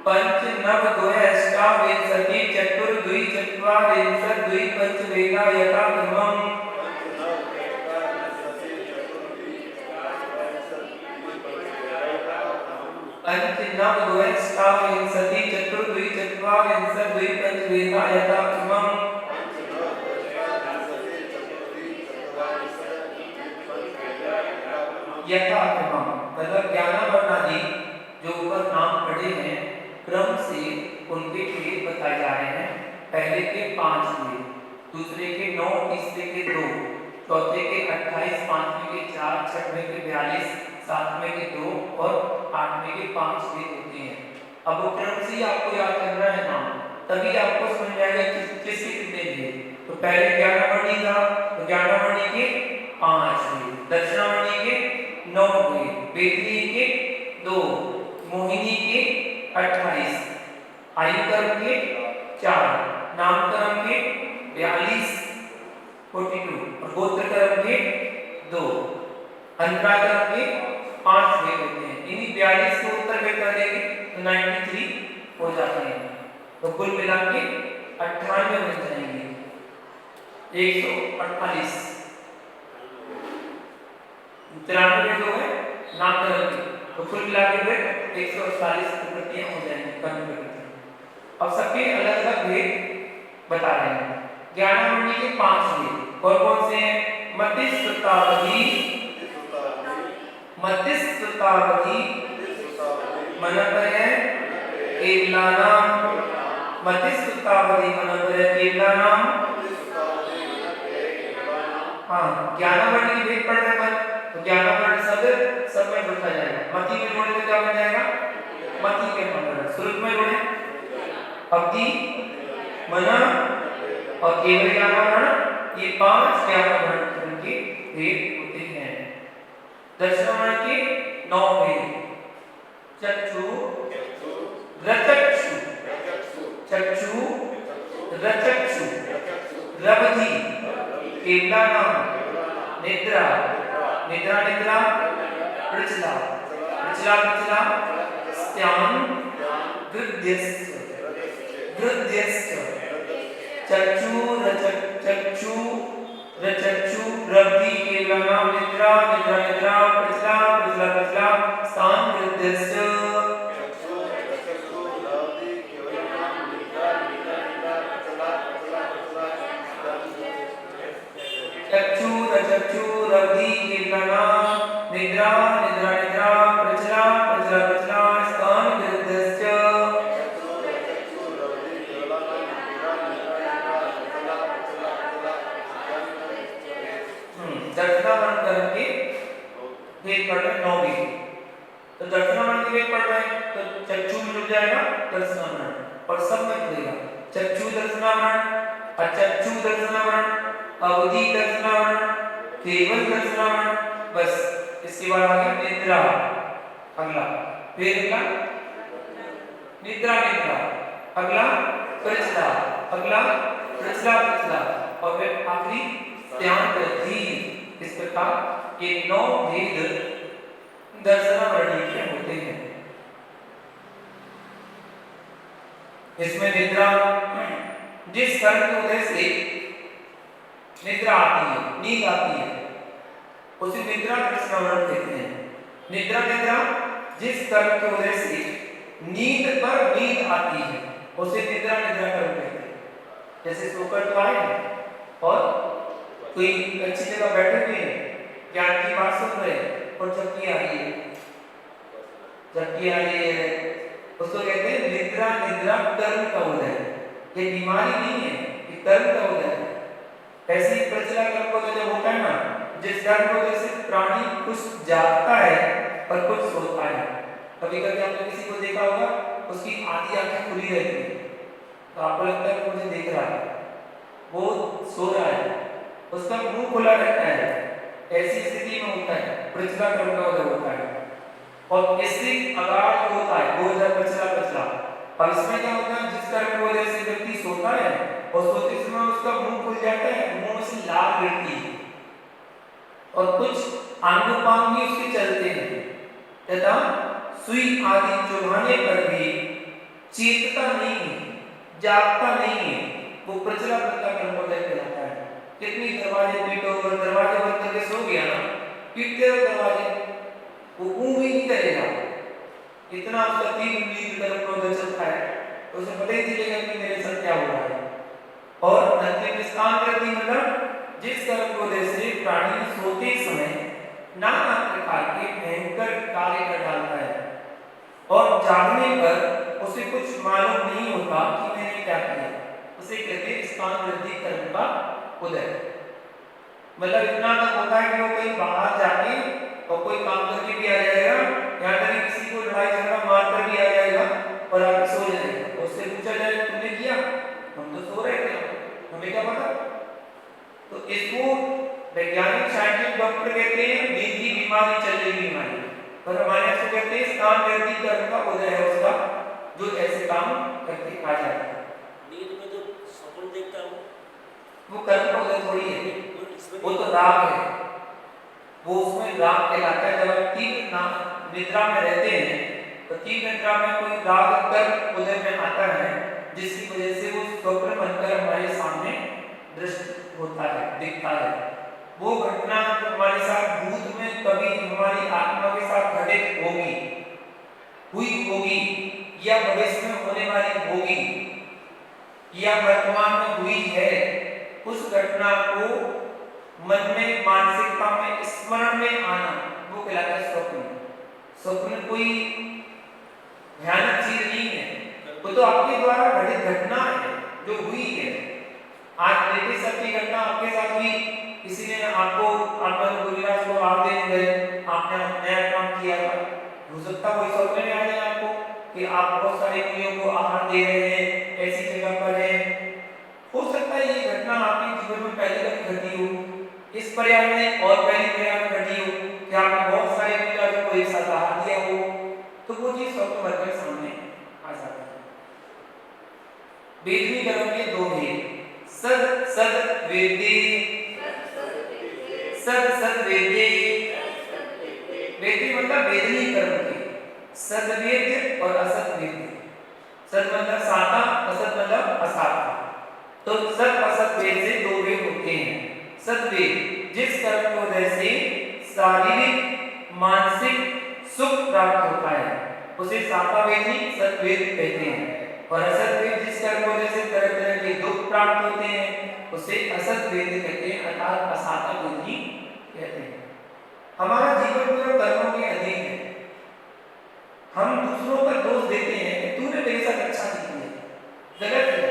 पंच नव द्वयष्टा विंशति चतुर द्वि चत्वारिंशत् द्वि पंच भेदा यथा क्रमम्। पंच नव द्वयष्टा विंशति चतुर द्वि चत्वारिंशत् द्वि पंच भेदा यथा क्रमम्। यथा क्रमम् मतलब ज्ञानावरणादि जो ऊपर नाम पढ़े हैं क्रम से उनके भेद बताए जा रहे हैं। पहले के 5 भेद, दूसरे के 9, तीसरे के 2, चौथे के 28, पांचवें के 4, छठवें के 42, सातवें के 2 और 8वें के 5 भेद होते हैं। अब वो क्रम से ही आपको याद करना है नाम, तभी आपको समझ में आएगा किसके कितने भेद। तो पहले ज्ञानावरणी था, तो ज्ञानावरणी के 5 भेद, दर्शनावरणी के 9 भेद, वेदनी के 2, मोहिनी के 28, आयु कर्म के 4, नाम कर्म के 42 42 और गोत्र कर्म के 2, अंतराल कर्म के 5 भेद होते हैं। इन्हीं 42 को उत्तर भेद कर देंगे तो 93 हो जाते हैं। तो कुल मिला के 98 बन जाएंगे, 148। 93 जो है नाम कर्म के, तो कुल मिला के 148 प्रकृतियां हो जाएंगी, कर्म प्रकृतियां। अब सबके अलग अलग भेद बता रहे हैं। ज्ञानावरणी के 5 भेद कौन कौन से हैं? मध्यस्थतावधि, मध्यस्थतावधि मनपय केवलानाम, मध्यस्थतावधि मनपय केवलानाम। हाँ, ज्ञानावरणी के भेद पढ़ रहे हैं तो ज्ञानावरण शब्द सब में जुड़ता जाएगा। मति में जोड़े तो क्या बन जाएगा? मति के मंडल। श्रुत में जोड़े अवधि मना और केवल ज्ञानावरण, ये 5 ज्ञानावरण के भेद होते हैं। दर्शनावरण के 9 भेद। चक्षु, रचक्षु, चक्षु, रचक्षु, रवधि, केवलानाम, निद्रा, निद्रा निद्रा, प्रचला, प्रचला प्रचला, स्त्यान, गृध्यस्थ, गृध्यस्थ, चक्षु, चक्षु, रचक्षु, रवधि, केवलानाम, निद्रा, निद्रा निद्रा, प्रचला, प्रचला प्रचला, स्त्यान, गृध्यस्थ। चक्षु, रचक्षु, रवधि, केवलानाम, निद्रा, निद्रा निद्रा, प्रचला, प्रचला प्रचला, स्त्यान, गृध्यस्थ। दर्शनावरण करके भेद पढ़ रहे 9 भेद। तो दर्शनावरण के भेद पढ़ रहे हैं तो चक्षु में जुड़ जाएगा दर्शनावरण और सब में जुड़ेगा। चक्षु दर्शनावरण, अचक्षु दर्शनावरण, अवधि दर्शनावरण, केवल दर्शनावरण, बस। इसके बाद आ गया निद्रा, अगला फिर अगला निद्रा निद्रा, अगला प्रचला, अगला प्रचला प्रचला और फिर आखिरी स्त्यान वृद्धि। इस प्रकार ये 9 भेद दर्शनावरण के होते हैं। इसमें निद्रा जिस कर्म के उदय से निद्रा आती है, नींद आती है, उसे निद्रा दर्शनावरण कहते हैं। निद्रा निद्रा जिस कर्म के उदय से नींद पर नींद आती है, उसे निद्रा निद्रा कर्म कहते हैं। जैसे सोकर तो आए और कोई अच्छी जगह बैठे हुए हैं, ज्ञान की बात सुन रहे हैं और झपकी आ रही है, झपकी आ रही है, उसको कहते हैं निद्रा निद्रा कर्म का उदय। ये बीमारी नहीं है, ये कर्म का उदय है। ऐसे ही प्रचला कर्म का उदय जब होता है ना, जिस कर्म के उदय से प्राणी कुछ जागता है और कुछ सोता है। कभी कभी आपने किसी को देखा होगा, उसकी आधी आंखें खुली रहती है तो आपको लगता है कि मुझे देख रहा है, वो सो रहा है, उसका मुंह खुला रहता है। ऐसी स्थिति में होता है प्रचला कर्म का उदय होता है। और इससे अगाध होता है 2000 प्रचला प्रचला। और इसमें क्या होता है, जिस कर्म की वजह से व्यक्ति सोता है और सोते समय उसका मुंह खुल जाता है, मुंह से लार गिरती है और कुछ अंगोपांग भी उसके चलते हैं तथा सुई आदि चुभाने पर भी चेतता नहीं है, जागता नहीं है, वो प्रचला प्रचला कर्म को उदय कहलाता है। कितनी दरवाजे पीटो और दरवाजे बंद करके सो गया ना, पीटते हो दरवाजे, वो ऊँ भी नहीं करेगा, इतना उसका तीव्र नींद कर्म का उदय चलता है तो उसे पता ही चलेगा कि मेरे साथ क्या हो रहा है। और अंतिम स्थान वृद्धि मतलब जिस कर्म के उदय से प्राणी सोते समय नाना प्रकार के भयंकर कार्य कर डालता है और जागने पर उसे कुछ मालूम नहीं होता कि मैंने क्या किया, उसे कहते हैं स्थान वृद्धि कर्म का उदय। मतलब इतना तक होता है कि वो कहीं बाहर जाके और कोई काम करके भी आ जाएगा, यहाँ तक किसी को लड़ाई झगड़ा मार कर भी आ जाएगा और आके सो जाएगा। उससे पूछा जाए तुमने किया, हम तो सो रहे थे, हमें क्या पता। तो इसको वैज्ञानिक साइंटिस्ट डॉक्टर कहते हैं नींद की बीमारी, चल रही बीमारी, पर हमारे इसको कहते हैं स्थान वृद्धि कर्म का उदय है उसका, जो ऐसे काम करके आ जाता है। नींद में जो सपन देखता हूँ वो कर्म का उदय थोड़ी है, वो तो राग है, वो उसमें राग कहलाता है। जब आप तीव्र निद्रा में रहते हैं तो तीव्र निद्रा में कोई राग कर्म उदय में आता है, जिसकी वजह से वो स्वप्न बनकर हमारे सामने दृश्य होता है, दिखता है। वो घटना हमारे साथ भूत में कभी हमारी आत्मा के साथ घटित होगी, हुई होगी, या भविष्य में होने वाली होगी, या वर्तमान में हुई है, उस घटना को मन में मानसिकता में स्मरण में आना वो कहलाता है स्वप्न। स्वप्न कोई भयानक चीज नहीं है, वो तो आपके द्वारा घटित घटना है जो हुई है। आज लेटेस्ट सबकी घटना आपके साथ हुई, किसी ने आपको गुरुराज को आग देने गए, आपने नया काम किया था, हो सकता कोई स्वप्न में आ जाए आपको कि आप बहुत सारे मुनियों को आहार दे रहे हैं, ऐसी जगह पर हैं। हो सकता है ये घटना आपके जीवन में पहले कभी घटी हो, इस पर्याय में और पहली पर्याय में घटी हो कि आपने बहुत सारे विचारों को एक साथ बहा दिया हो, तो वो चीज स्वप्न वर्ग के सामने आ जाता है। वेदनी कर्म के दो भेद, सद सद वेदे, सद सद वेदे, वेदी मतलब वेदनी कर्म के, सदवेद और असदवेद। सद मतलब साता, असत मतलब असाता। तो सत असत वेद से दो वेद होते हैं। सदवेद जिस कर्म को जैसे शारीरिक मानसिक सुख प्राप्त होता है उसे साता वेदी सदवेद कहते हैं, और असदवेद जिस कर्म को जैसे तरह तरह के दुख प्राप्त होते हैं उसे असदवेद कहते हैं, अर्थात असाता वेदी कहते हैं। हमारा जीवन पूरा कर्मों के अधीन है। हम दूसरों पर दोष देते हैं कि तूने मेरे साथ अच्छा नहीं किया, गलत है,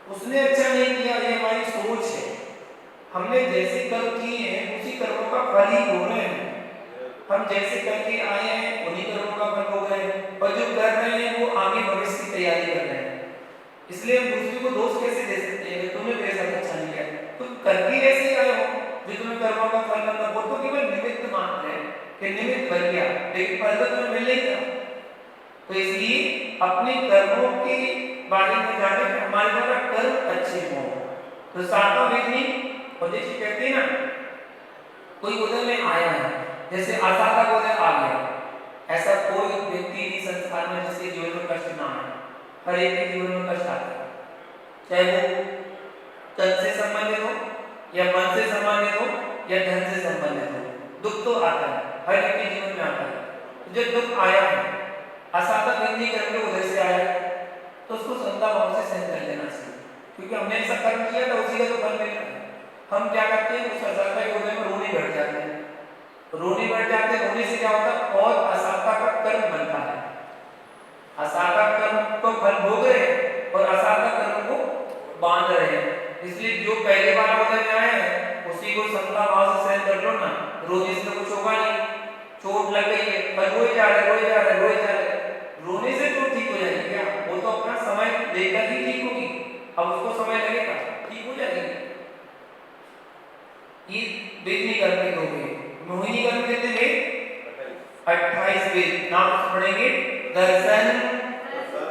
उसने अच्छा नहीं किया, ये हमारी सोच है। हमने जैसे कर्म किए हैं उसी कर्मों का फल ही भोग रहे हैं। हम जैसे करके आए हैं उन्हीं कर्मों का फल भोग रहे हैं, और जो कर रहे हैं वो आगे भविष्य की तैयारी कर रहे हैं। इसलिए हम दूसरे को दोष कैसे दे सकते हैं कि तूने मेरे साथ अच्छा नहीं किया, तुम करके ऐसे आए हो, जो तुम्हें कर्मों का फल मिलना वो तो केवल निमित्त मात्र है कि निमित्त बन गया, लेकिन फल तो तुम्हें मिल नहीं गया। तो इसलिए अपने कर्मों के बारे में जाने कि हमारे द्वारा कर्म अच्छे हों। तो सातवां वेदनी, और जैसे कहते हैं ना कोई उदय में आया है, जैसे असाता का उदय आ गया, ऐसा कोई व्यक्ति नहीं संसार में जिसके जीवन में कष्ट ना आए। हर एक के जीवन में कष्ट आता है, चाहे वो तन से संबंधित हो या मन से संबंधित हो या धन से संबंधित हो, दुख तो आता है, हर एक के जीवन में आता है। जो दुख आया है असाता वेदनी कर्म के उदय से आया तो उसको श्रद्धा भाव से सहन कर लेना चाहिए, क्योंकि हमने ऐसा कर्म किया था उसी का तो फल मिल रहा है। हम क्या करते हैं उस असाता के उदय में रोने बैठ जाते हैं, रोने बैठ जाते हैं, रोने से क्या होता है और असाता का कर्म बनता है। असाता कर्म को फल भोग रहे हैं और असाता कर्म को बांध रहे हैं। इसलिए जो पहले बार उदय में आया है उसी को समता भाव से सहन कर लो ना, रोने से तो कुछ होगा नहीं, चोट लग गई है पर रोए जा रहे रोए जा रहे रोए जा रहे, रोने से चोट ठीक हो जाएगी क्या? वो तो अपना समय लेकर ही ठीक होगी, अब उसको समय लगेगा, ठीक हो जाएगी। ये वेदनी कर्म के दो वेद। मोहिनी कर्म कितने वेद? 28 वेद। नाम पढ़ेंगे, दर्शन,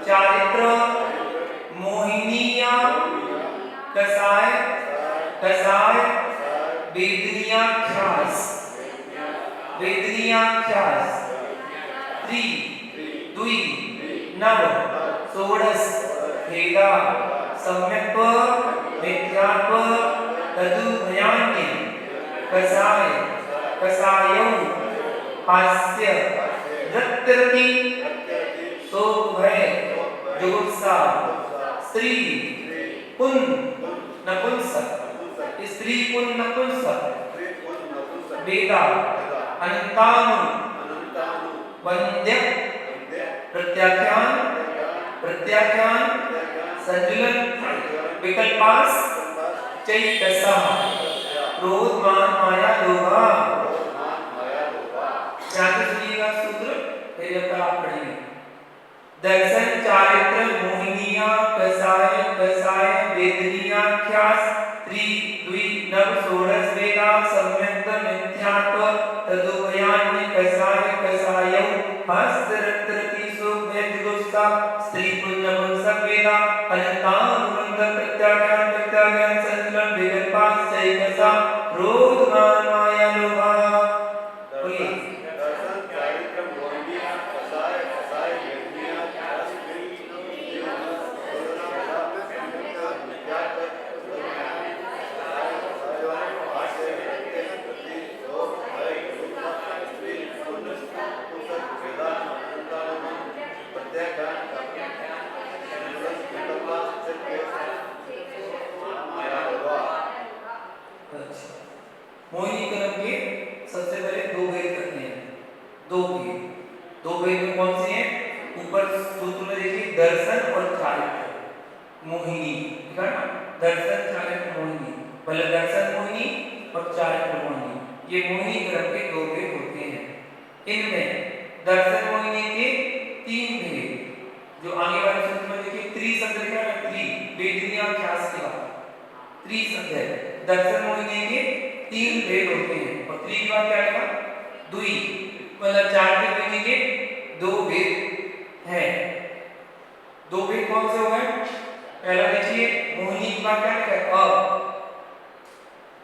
चारित्र, मोहिनीया, कसाय, कसाय, वेदनीयाख्यास, वेदनीयाख्यास, त्रि, द्वि, नव, षोडश, भेदा, सम्यक्त्व, मिथ्यात्व, तदुभयान्य, कसाय, कसायौ, हास्य, रक्तरति, शोक भय, जुगुप्सा, स्त्री, पुन, नपुंसक, स्त्री पुन नपुंसक, वेदा, अनंतानु, वंद्य, प्रत्याख्यान, प्रत्याख्यान, संजुलन, विकल्पास, चैतसः, क्रोध मान माया लोभा। ध्यान से सुनिएगा सूत्र, फिर जब आप पढ़ेंगे। दर्शन, चारित्र, मोहिनीया, कसाय, कसाय, वेदनीयाख्यास, त्रि, द्वि, नव, षोडश, वेदा, सम्यक्त्व, मिथ्यात्व, तदुभयान्य, कसाय, कसायौ, हास्य, रक्तरति, शोक भय, जुगुप्सा, स्त्री पुन नपुंसक, वेदा, अनंतानुबंध, प्रत्याख्यान, प्रत्याख्यान, संजुलन, विकल्पास, चैतसा, क्रोध मान माया लोभा। बोलिए। मोहिनी कर्म के सबसे पहले दो भेद करते हैं, दो भेद, दो भेद में कौन से हैं? ऊपर सूत्र में देखिए, दर्शन और चारित्र मोहिनी, ठीक है ना? दर्शन, चारित्र, मोहिनी, पहले दर्शन मोहिनी और चारित्र मोहिनी, ये मोहिनी कर्म के दो भेद होते हैं। इनमें दर्शन मोहिनी के तीन भेद, जो आगे वाले सूत्र में देखिए, त्रि शब्द लिखा है, त्रि, वेदनीयाख्यास के बाद त्रि शब्द है। दर्शन मोहिनी के तीन भेद होते हैं और त्री के बाद क्या आएगा दुई, मतलब 4 के ध्वनि के 2 भेद है। 2 भेद कौन से हो गए? पहला देखिए मोहिनी के बाद क्या लिखा है अ,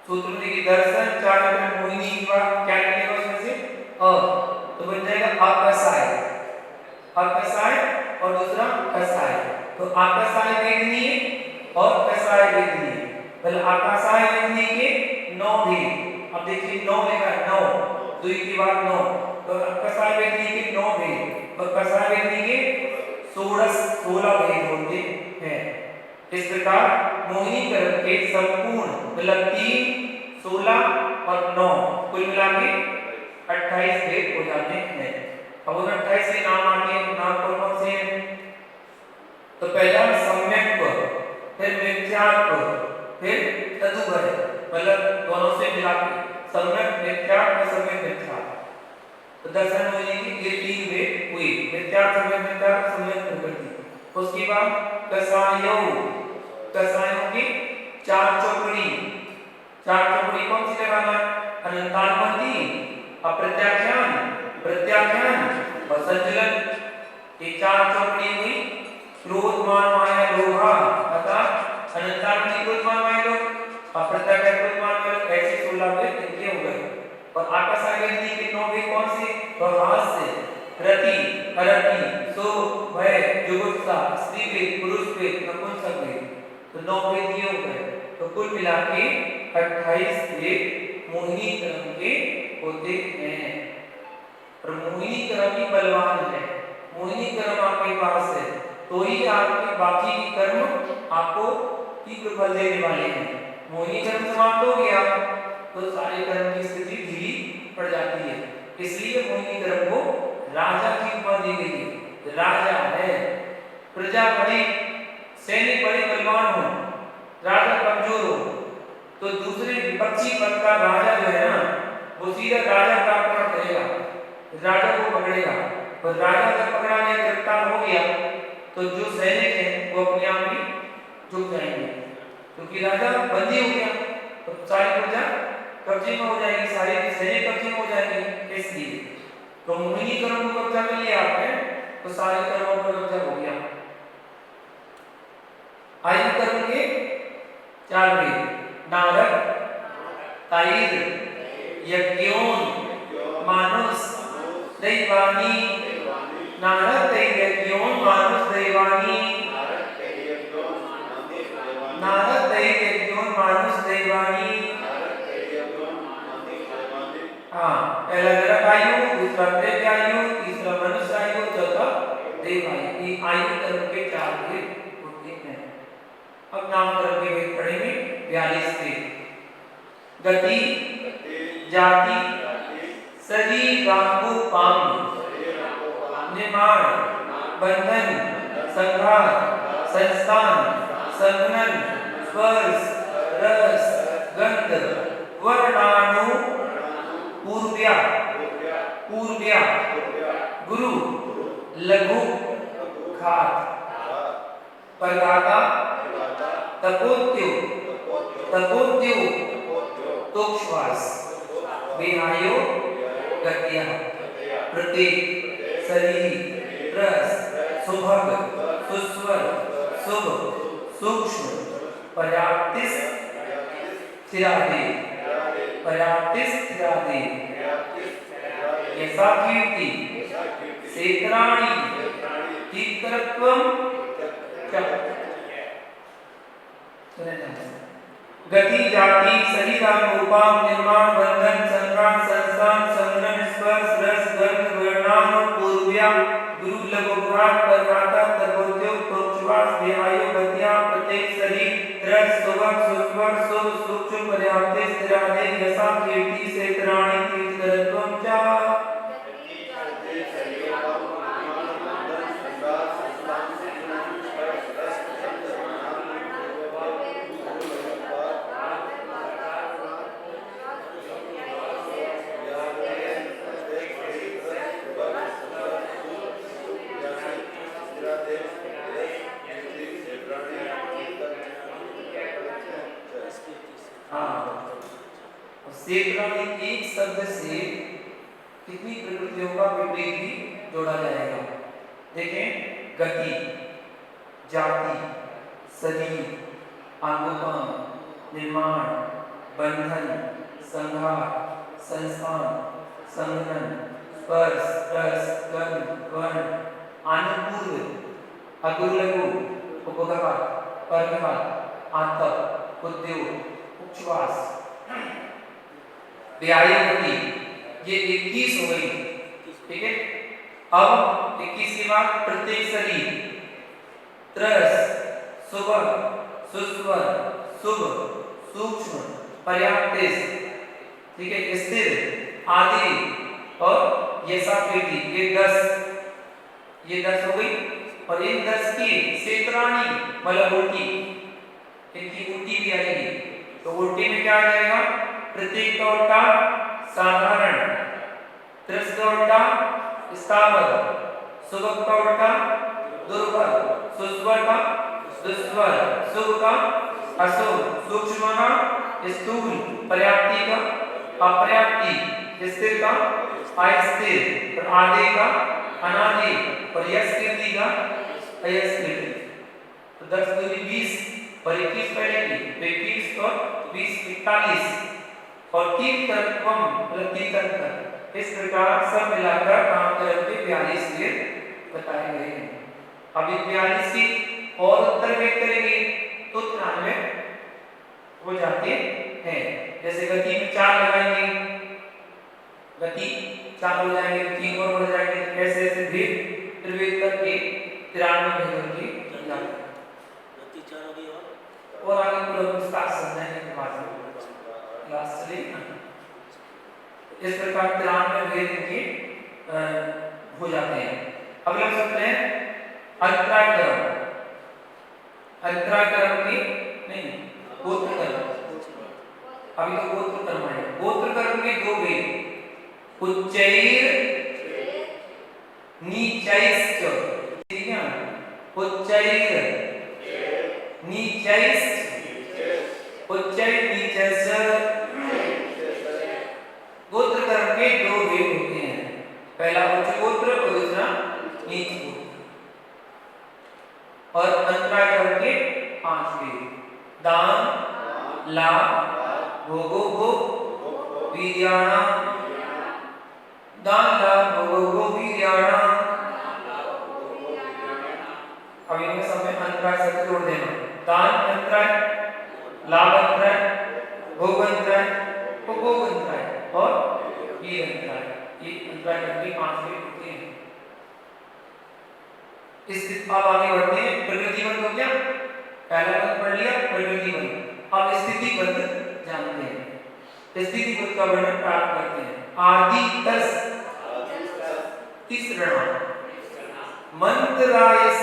सूत्र में देखिए दर्शन 4 में मोहिनी के बाद क्या निकलेगा उसमें से अ, तो बन जाएगा आकसाय, आकसाय और दूसरा कसाय। तो आकसाय वेदनीय और कसाय वेदनीय, पहले आकाशाय वेदनीय के 9 भेद। अब देखिए 9 लिखा है 9, दुई के बाद 9, तो आकाशाय वेदनीय के 9 भेद और कसाय वेदनीय के 16 भेद होते हैं। इस प्रकार मोहिनीकरण के संपूर्ण मतलब 3, 16 और 9 कुल मिला के 28 भेद हो जाते हैं। अब उन 28 के नाम आगे नाम कौन से हैं? तो पहला सम्यक, फिर मिथ्यात्व, फिर तदुभय, मतलब दोनों से मिला के सम्यक मिथ्यात्व और सम्यक मिथ्यात्व। तो दर्शन मोहिनी की ये 3 भेद हुई, मिथ्यात्व सम्यक मिथ्यात्व सम्यक प्रकृति। उसके बाद कसायो, कसायों की 4 चौकड़ी, 4 चौकड़ी कौन सी लगाना? अनंतानुबंधी, अप्रत्याख्यान, प्रत्याख्यान और संचलन। ये 4 चौकड़ी हुई। क्रोध मान माया लोभा अर्थात अनंतानुबंधी क्रोध मान माया लोभ, अप्रत्याख्यान क्रोध मान माया लोभ, ऐसे 16 भेद इनके हो गए। और आकाशाय वेदनीय के 9 भेद कौन से? हास्य, रति, अरति, शोक, भय, जुगुप्सा, स्त्री भेद, पुरुष भेद, नपुंसक भेद। तो 9 भेद ये हो गए। तो कुल मिला के 28 भेद मोहिनीकरण के होते हैं। और मोहिनीकरण ही बलवान है। मोहिनीकरण आपके पास है तो ही आपके बाकी के कर्म आपको तीव्र फल देने वाले हैं। मोहिनीकरण समाप्त हो गया तो सारे कर्म की स्थिति ढीली पड़ जाती है। इसलिए मोहिनीकरण को राजा की उपमा दी गई है। राजा है, प्रजा बड़ी, सैनिक बड़े बलवान हो, राजा कमजोर हो तो दूसरे विपक्षी पद का राजा जो है ना वो सीधा राजा का आक्रमण करेगा, राजा को पकड़ेगा। और राजा जब पकड़ा नहीं, गिरफ्तार हो गया तो जो सैनिक है वो अपने आप ही झुक जाएंगे, क्योंकि राजा बंदी हो गया तो सारी प्रजा कब्जे में हो जाएगी, सारे सैनिक कब्जे में हो जाएंगे। इसलिए तो मोहिनीकरण को कब्जा कर लिया आपने तो सारे कर्मों पर कब्जा हो गया। आयु कर्म के 4 भेद, नारद, ताईर, यज्ञोन, मानुष, दैवानी। नारद, तैर, यज्ञोन, मानुष, दैवानी। नारद, तैर, यज्ञोन, मानुष, दैवानी। हाँ, पहला नरक आयु, दूसरा दैत्य आयु, तीसरा मनुष्य आयु, चौथा देव आयु। ये आयु कर्म के 4 भेद होते हैं। अब नामकरण के भेद पढ़ेंगे 42 भेद। गति, जाति, शरीरांगोपांग, निर्माण, बंधन, संघार, संस्थान, संघनन, स्पर्श, रस, गंध, वर्णाणु, पूर्व्या, पूर्व्या, गुरु, लघु, घात, परगाता, तपोद्यो, तपोद्यो, तोक्श्वास, विहायो, गत्या, प्रत्येक, शरीर, रस, सुभग, सुस्वर, शुभ, सूक्ष्म, पर्याप्तिस, स्थिरादि, पर्याप्तिस, स्थिरादि, यथा कीर्ति, क्षेत्राणि, कीर्तनत्वम, गति, जाति, शरीरांगोपांग, निर्माण, बंधन, संघार, संस्थान, संघनन, स्पर्श, रस, गंध, वर्णाणु, पूर्व्या, गुरु, लघु, घात, परगाता, तपोद्योग, तोक्श्वास, विहायो, गत्या, प्रत्येक, शरीर, रस, सुभग, सुस्वर, शुभ, सूक्ष्म, पर्याप्तिस, स्थिरादि, यथा कीर्ति, क्षेत्राणि, कीर्तनत्वम च। क्षेत्राणी एक शब्द से कितनी प्रकृतियों का विपरीत भी जोड़ा जाएगा। देखें, गति, जाति, शरीर, अंगोपांग, निर्माण, बंधन, संघार, संस्थान, संघनन, स्पर्श, रस, गंध, वर्ण, अनुपूर्व, अगुलगु, उपघात, परघात, आतप, उद्योग, उपश्वास, व्यायाम, ये 21 हो गई। ठीक है, अब 21 के बाद प्रत्येक शरीर, त्रस, सुवर, सुस्वर, शुभ, सूक्ष्म, पर्याप्त, ठीक है, स्थिर आदि और यशाकृति, ये 10 हो गई। और इन 10 की क्षेत्राणी मतलब उल्टी, इनकी उल्टी भी आएगी। तो उल्टी में क्या आ जाएगा? प्रत्येक का उल्टा साधारण, त्रस का उल्टा स्थावर, सुबह का उल्टा दुर्बल, सुस्वर का दुस्वर, शुभ का अशुभ, सूक्ष्म का स्थूल, पर्याप्ति का अपर्याप्ति, स्थिर का अस्थिर, और आदि का अनादि, और यशकृति का अयशकृति। तो 10 दूनी 20 और 21 पहले की, तो 21 और 20 41 और 3 कर्म मतलब 3 कर्म। इस प्रकार सब मिलाकर काम कर्म के 42 के बताए गए हैं। अब इन 42 की और उत्तर व्यक्त करेंगे तो 93 हो जाते हैं। जैसे गति में 4 लगाएंगे, गति 4 हो जाएंगे, 3 और हो जाएंगे, ऐसे ऐसे भेद प्रवेद करके 93 भेद की जाते हैं। गति 4 होगी और आगे पूरा विस्तार समझाएंगे के बाद में क्लास चलेगी। इस प्रकार 93 भेद के हो जाते हैं। अगला शब्द है अंतराय कर्म। अंतराय कर्म की नहीं, गोत्र कर्म। अभी तो गोत्र कर्म है। गोत्र कर्म के 2 भेद, उच्चैर नीचैश्च, ठीक है, उच्चैर नीचैश्च, उच्चैर नीचैश्च। गोत्र कर्म के 2 भेद होते हैं, पहला उच्च गोत्र और दूसरा नीच गोत्र। और अंतराय कर्म के 5 भेद, दान, लाभ, भोगो भोग, वीर्याणाम, दान, लाभ, भोगो भोग, वीर्याणाम। अब इनमें सब में अंतराय शब्द जोड़ देना। दान अंतराय, लाभ अंतराय, भोग अंतराय, उपभोग अंतराय और वीर अंतराय। ये अंतराय करके 5 भेद होते हैं। इस अब आगे बढ़ते हैं। प्रकृति बंध हो गया, पहला बंध पढ़ लिया, प्रकृति बंध। अब स्थिति बंध जानते हैं। स्थिति बंध का वर्णन प्राप्त करते हैं। आदि तस तीसरा मंत्रायस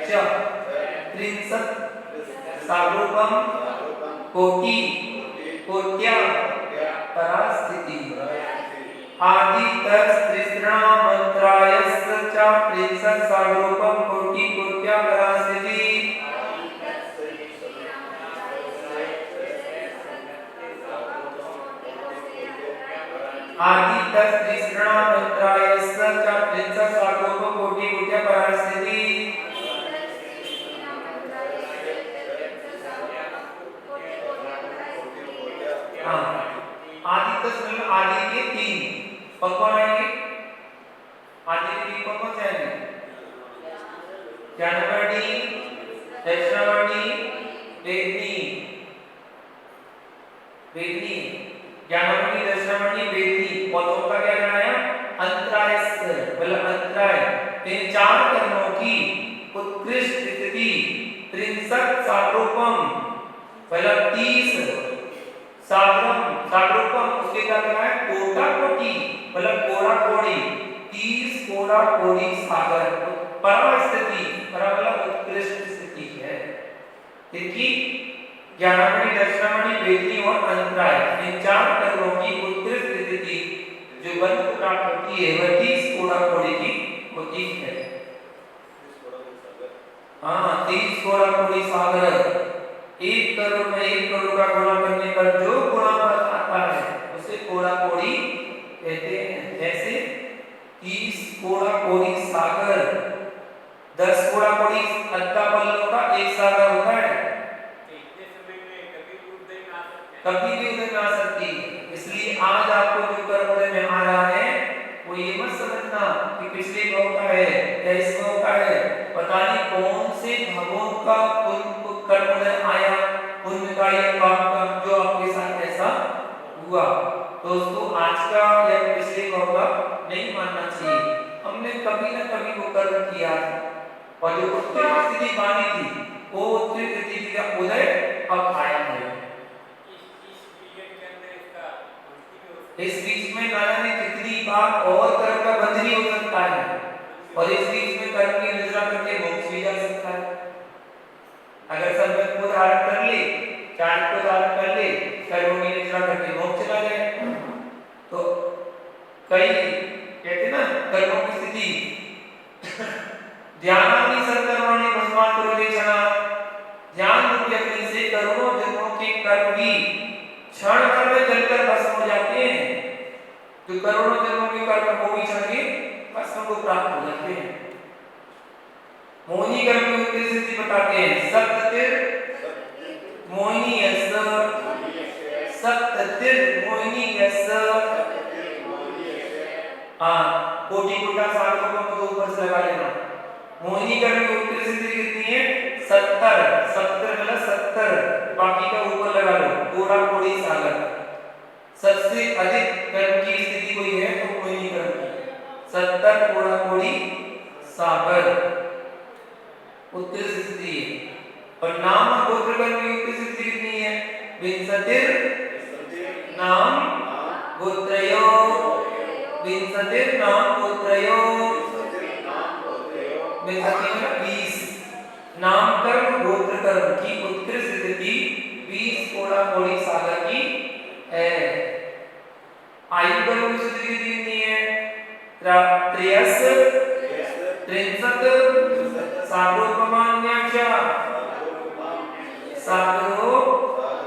च त्रिंशत् सारूपम कोटि कोट्या परास्थिति। आदि तस तीसरा मंत्रायस च त्रिंशत् सारूपम कोटि कोट्या परास्थिति। आदि तस तीसरा मंत्रायस च त्रिंशत् सारूपम कोटि कोट्या परास्थिति। आदि तस मतलब आदि के 3 कौन आएंगे? आदि के 3 कौन से आएंगे? ज्ञानवर्णी, दक्षिणावर्णी, वेदनी। वेदनी, ज्ञानवर्णी, दक्षिणावर्णी, वेदनी। और का क्या बनाया? अंतरायस मतलब अंतराय। इन 4 कर्मों की उत्कृष्ट स्थिति 63 सारूपम मतलब 30 सारूपम उसके क्या है? कोटा कोटि मतलब कोड़ा कोड़ी, 30 कोड़ा कोड़ी सागर परास्थिति, मतलब उत्कृष्ट स्थिति है। इनकी ज्ञानामणि, दक्षिणामणि, वेदनी और अंतराय, इन 4 कर्मों की उत्कृष्ट स्थिति जो बंध को प्राप्त होती है वह 30 कोड़ा कोड़ी की होती है। हाँ, 30 कोड़ा कोड़ी सागर। 1 करोड़ में 1 करोड़ का गुणा करने पर जो गुणा एक सागर होता है, इतने समय में कभी भी उदय में आ सकते हैं। कभी भी उदय में आ सकती है। इसलिए आज आपको जो कर्म उदय में आ रहा है वो ये मत समझना कि पिछले भाव का है या इस भाव का है, पता नहीं कौन से भावों का कर्म उदय आया, पुण्य का या पाप का, जो आपके साथ ऐसा हुआ। तो उसको आज का या पिछले भाव का नहीं मानना चाहिए। हमने कभी न कभी वो कर्म किया था और जो उत्तम स्थिति मानी थी वो उत्तम स्थिति का उदय अब आया है। इस पीरियड के अंदर इसका मुक्ति भी हो सकती है। इस बीच में ना जाने कितनी बार और कर्म का बंधन हो सकता है और इस बीच में कर्म की निद्रा करके मोक्ष भी जा सकता है। अगर संगत को धारण कर ले, चार को धारण कर ले, कर्मों की निद्रा करके मोक्ष चला जाए। तो कई कहते ना कर्मों की स्थिति ध्यानाग्नि सर्वकर्माणि भस्मात् कुरुतेक्षणा, ध्यान रूपी अग्नि से करोड़ों जन्मों के कर्म भी क्षण भर में जलकर भस्म हो जाते हैं। जो करोड़ों जन्मों के कर्म वो भी क्षण के भस्म को प्राप्त हो जाते हैं। मोहिनी कर्म की उत्तरी स्थिति बताते हैं। सप्ततिर मोहिनी यस, सप्ततिर मोहिनी यस। कोटि कोटा सागरों को तो ऊपर से लगा लेना। मोहिनी कर्म की उत्तरी स्थिति कितनी है? 70। 70 मतलब 70, बाकी का ऊपर लगा लो, कोड़ा कोड़ी सागर। सबसे अधिक कर्म की स्थिति कोई है तो मोहिनी कर्म की, 70 कोड़ा कोड़ी सागर उत्तरी स्थिति है। और नाम गोत्र कर्म की उत्तरी स्थिति कितनी है? विंशतिर् नाम गोत्रयो, विंशतिर् नाम गोत्रयो, विंशति मतलब 20। नाम कर्म गोत्र कर्म की उत्तरी स्थिति 20 कोड़ा कोड़ी सागर की है। आयु कर्म की स्थिति कितनी है? 63 सागरोपमान्याच, सागरोपमान्या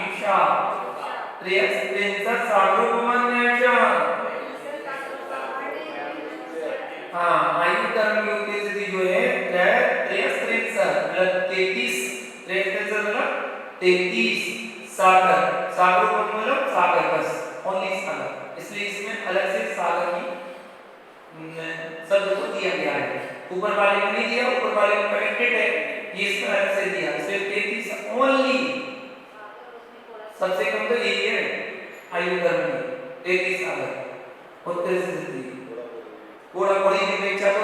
ईशा, 63 सागरोपमान्याच। हाँ, आयु कर्म की उत्तरी स्थिति जो है 33 मतलब 33 सागर, सागर मतलब सागर बस, ओनली सागर। इसलिए इसमें अलग से सागर की शब्द को दिया गया है। ऊपर वाले को नहीं दिया, ऊपर वाले को कनेक्टेड है, ये इसमें अलग से दिया। इसलिए 33 ओनली, सबसे कम तो यही है आयु कर्म में 33 सागर उत्तरी स्थिति। कोड़ा कोड़ी की अपेक्षा तो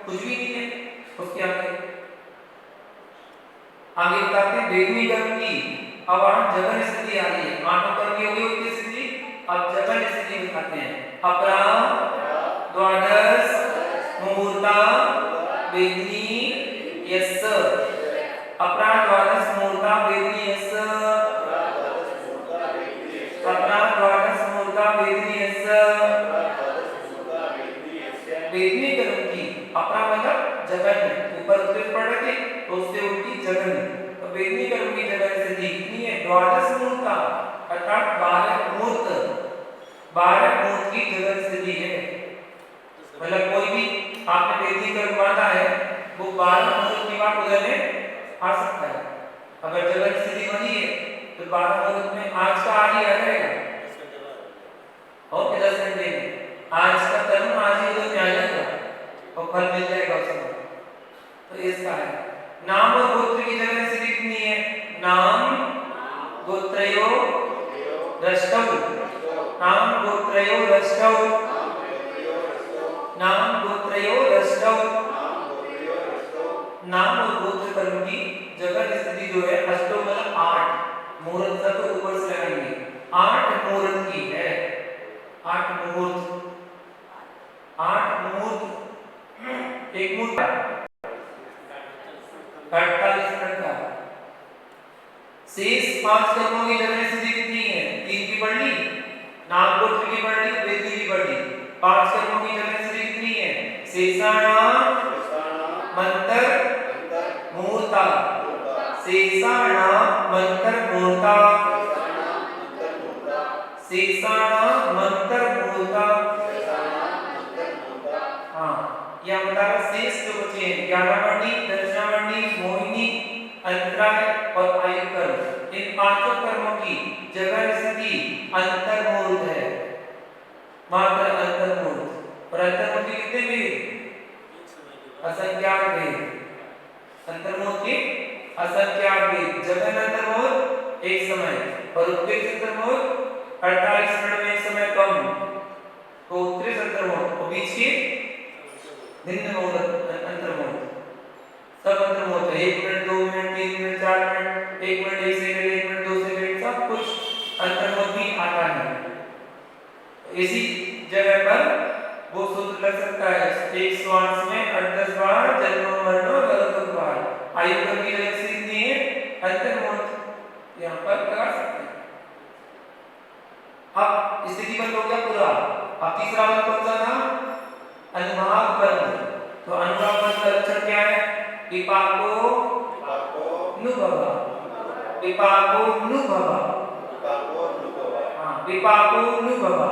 कुछ भी नहीं है उसके आगे बताते हैं वेदनी कर्म की। अब जगन स्थिति आ रही है। आठों कर्म की होगी उत्तरी स्थिति, अब जगन स्थिति बताते हैं। अपराह द्वादश मुहूर्ता वेदनी यस, अपराह द्वादश मुहूर्ता वेदनी यस, अपराह द्वादश मुहूर्ता वेदनी यस। वेदनी कर्म की अपना मतलब जगन, ऊपर उत्तर पढ़ रहे थे तो उससे उल्टी जगन। तो वेदनी कर्म की जगन स्थिति कितनी है? द्वादश मुहूर्त अर्थात 12 मुहूर्त, 12 मुहूर्त की जगन स्थिति है। मतलब कोई भी आपने वेदनी कर्म माना है वो 12 मुहूर्त के बाद उदय में आ सकता है। अगर जगन स्थिति बनी है तो 12 मुहूर्त में आज का आज ही आ जाएगा और 10 घंटे में आज का कर्म आज ही उदय में आ जाएगा और फल मिल जाएगा उसको। तो इसका है नाम और गोत्र की जगह से कितनी है? नाम गोत्रयो रष्टौ, नाम गोत्रयो रष्टौ, नाम गोत्रयो रष्टौ। नाम और गोत्र कर्म की जगह स्थिति जो है अष्टौ मतलब 8 मुहूर्त का तो ऊपर से लगाएंगे, 8 मुहूर्त की है। 8 मुहूर्त, 8 मुहूर्त, एक मुहूर्त 48 मिनट का। शेष 5 कर्मों की जगह स्थिति कितनी है? 3 की पढ़ ली, नाम गोत्र की पढ़ ली, वेदी की पढ़ ली। 5 कर्मों की जगह स्थिति कितनी है? शेषाणाम मंत्र मुहूर्ता, शेषाणाम मंत्र मुहूर्ता, शेषाणाम मंत्र मुहूर्ता। हाँ, यह बता रहा शेष जो बचे हैं ज्ञानावर्णी, दर्शनावर्णी, मोहिनी, अंतराय और आयुकर्म, इन पांचों कर्मों की जगह स्थिति अंतर्मूर्त है, मात्र अंतर्मूर्त। और अंतर्मूर्त कितने भेद? असंख्यात भेद। अंतर्मूर्त के असंख्यात भेद। जगह अंतर्मूर्त एक समय और उत्कृष्ट अंतर्मूर्त 48 मिनट में एक समय कम, तो उत्कृष्ट अंतर्मूर्त और बीच के भिन्न अंतर्मूर्त, सब अंतर्मूर्त है। 1 minute, 2 minute, 3 minute, 4 minute, 1 minute 1 second, 1 minute 2 second, सब कुछ अंतर्मूर्त भी आता है। इसी जगह पर वो सूत्र लग सकता है, एक श्वास में 8-10 बार जन्म मरण और बार आयु की जगह से कितनी है? अंतर्मूर्त, यहाँ पर लगा सकते हैं। अब स्थिति बंद हो गया पूरा। अब तीसरा बंद कौन सा था? अनुभाग बंद। तो अनुभाग बंद का लक्षण क्या है? विपाको नुभवा, विपाको नुभवा, हाँ विपाको नुभवा,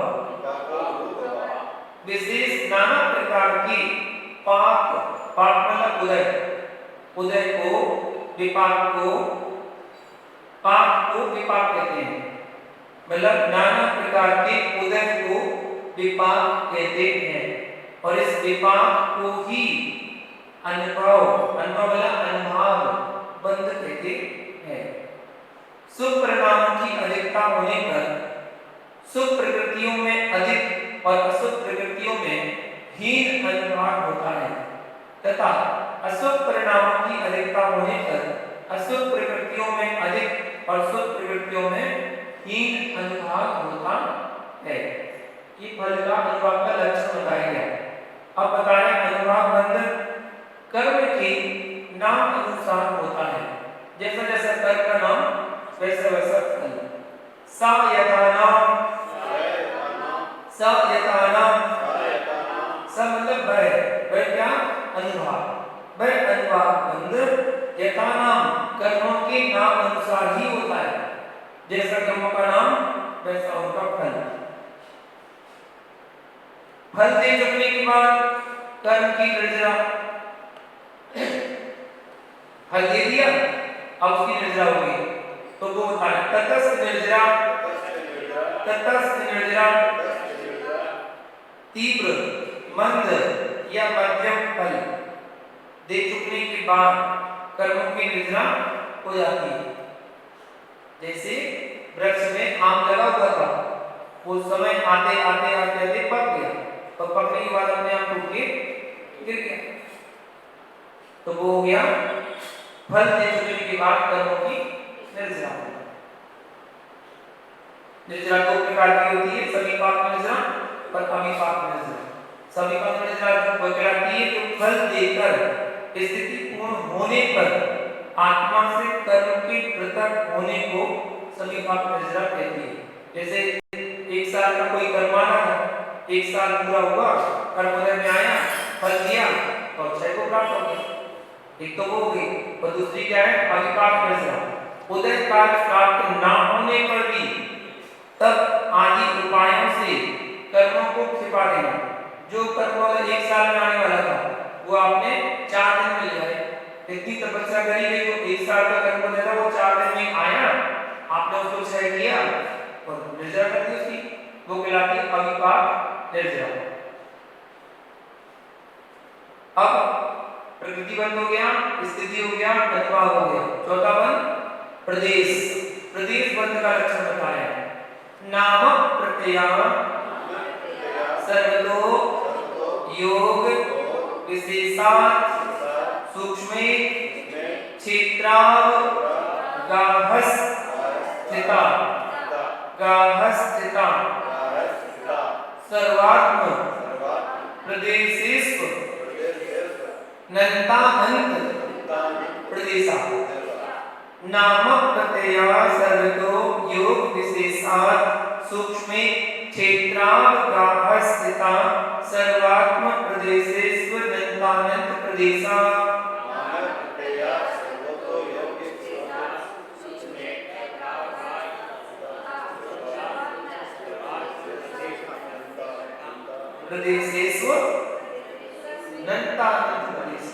विशेष नाना प्रकार की पाप, पाप मतलब उदय, उदय को विपाक को, पाप को विपाक कहते हैं, मतलब नाना प्रकार के उदय को विपाक कहते हैं। और इस विपाक को ही अनुभव, अनुभव मतलब अनुभाग बंध कहते हैं। शुभ परिणामों की अधिकता होने पर शुभ प्रकृतियों में अधिक और अशुभ प्रकृतियों में हीन अनुभाग होता है, तथा अशुभ परिणामों की अधिकता होने पर अशुभ प्रकृतियों में अधिक और शुभ प्रकृतियों में हीन अनुभाग होता है। ये फल का अनुभाग का लक्षण बताया गया। अब बताया अनुभाग बंधन कर्म के नाम अनुसार होता है, जैसा जैसा कर्म का नाम वैसा वैसा फल। सा यथा नाम, सा यथा नाम, सा मतलब वह, वह क्या? अनुभाग, वह अनुभाग बंध यथा नाम कर्मों के नाम अनुसार ही होता है, जैसा कर्मों का नाम वैसा उनका फल। फल दे चुकने के बाद कर्म की निर्जरा, फल दे दिया अब उसकी निर्जरा होगी, तो वो होता है तटस्थ निर्जरा, तटस्थ निर्जरा, तीव्र, मंद या मध्यम फल दे चुकने के बाद कर्मों की निर्जरा हो जाती है। जैसे वृक्ष में आम लगा हुआ था, वो समय आते आते आते आते पक गया, तो पकने के बाद अपने आप टूट के गिर गया, तो वो हो गया फल दे चुकने के बाद कर्मों की निर्जरा। निर्जरा दो प्रकार की होती है, समीपाक निर्जरा और अमीपाक निर्जरा। समीपाक निर्जरा वो कहलाती है जो फल देकर स्थिति पूर्ण होने पर आत्मा से कर्म के पृथक होने को समीपाक निर्जरा कहती है। जैसे 1 साल का कोई कर्माना था, 1 साल पूरा हुआ, कर्मोदय में आया, फल दिया तो अक्षय को प्राप्त हो गया, एक तो वो हो गई। और दूसरी क्या है? अविपाक निर्जरा, उदय काल प्राप्त ना होने पर भी तब आदि उपायों से कर्मों को छिपा देना। जो कर्म 1 साल में आने वाला था वो आपने 4 दिन में ले आए, इतनी तपस्या करी गई, जो 1 साल का कर्म देता वो 4 दिन में आया, आपने उसको क्षय किया और निर्जरा कर दी उसकी, वो कहलाती है अविपाक निर्जरा। अब प्रकृति बंद हो गया, स्थिति हो गया, अनुभाग हो गया। चौथा बंद प्रदेश, प्रदेश बंद का लक्षण बताया है। नाम प्रत्यय सर्वतो योग विशेषात् सूक्ष्मे क्षेत्राव गाहस्थिता, गाहस्थिता सर्वात्म प्रदेशेषु नन्तानंत प्रदेशा। नाम प्रत्यय सर्वतो योग विशेषात् सूक्ष्मे क्षेत्रावगाहस्थिता सर्वात्म प्रदेशेषु नन्तानंत प्रदेशा। प्रदेशेषु नन्तानंत प्रदेश।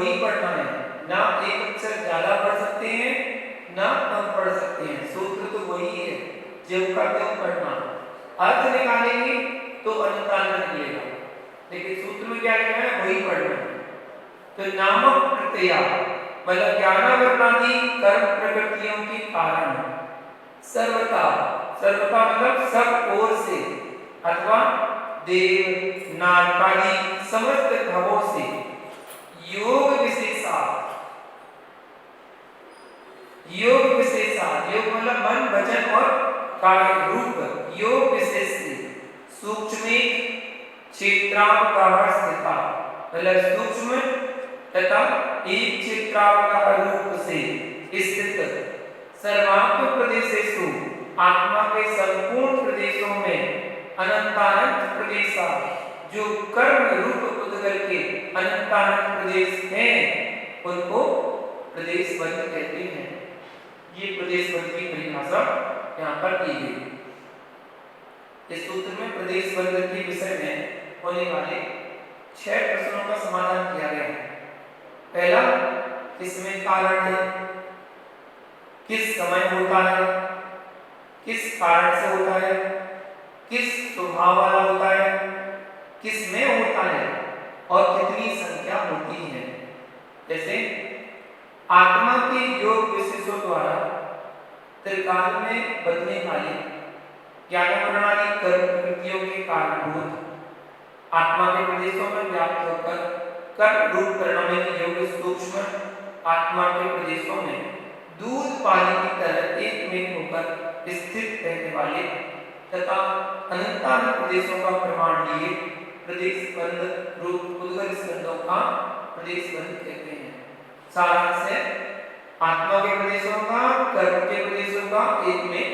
वही पढ़ना है, ना एक अक्षर ज्यादा पढ़ सकते हैं ना कम पढ़ सकते हैं। सूत्र तो वही है, जो का त्यों पढ़ना। अर्थ निकालेंगे तो अनंतानंद निकलेगा, लेकिन सूत्र में क्या लिखा है वही पढ़ना है। तो नामक प्रत्यय मतलब ज्ञानावरणादि कर्म प्रकृतियों के कारण सर्वथा, सर्वथा मतलब सब ओर से अथवा देव नारकादि समस्त भावों से योग विशेषात, योग विशेषात, योग मतलब मन वचन और कार्य रूप, योग विशेष से सूक्ष्म क्षेत्रावकाश स्थिता मतलब सूक्ष्म तथा एक क्षेत्रावकाश रूप से स्थित सर्वात्म प्रदेशेषु आत्मा के संपूर्ण प्रदेशों में अनंतानंत प्रदेशा जो कर्म रूप उद्गल के अनंतानंत प्रदेश हैं उनको प्रदेश बंध कहते हैं। ये प्रदेश बंध की परिभाषा यहाँ पर दी गई। इस सूत्र में प्रदेश बंध के विषय में होने वाले 6 प्रश्नों का समाधान किया गया है। पहला, इसमें कारण है, किस समय होता है, किस कारण से होता है, किस स्वभाव वाला होता है, किस में होता है और कितनी संख्या होती है। जैसे आत्मा के योग विशेषों द्वारा त्रिकाल में बदलने वाली ज्ञान प्रणाली कर्म प्रकृतियों के कारणभूत आत्मा के प्रदेशों में व्याप्त होकर कर्म रूप परिणामी योग सूक्ष्म आत्मा के प्रदेशों में दूध पानी की तरह एक में होकर स्थित रहने वाले तथा अनंतानंत प्रदेशों का प्रमाण लिए प्रदेश बंध रूप उद्गल स्कंदों का प्रदेश बंध कहते हैं। सारांश है आत्मा के प्रदेशों का कर्म के प्रदेशों का एक में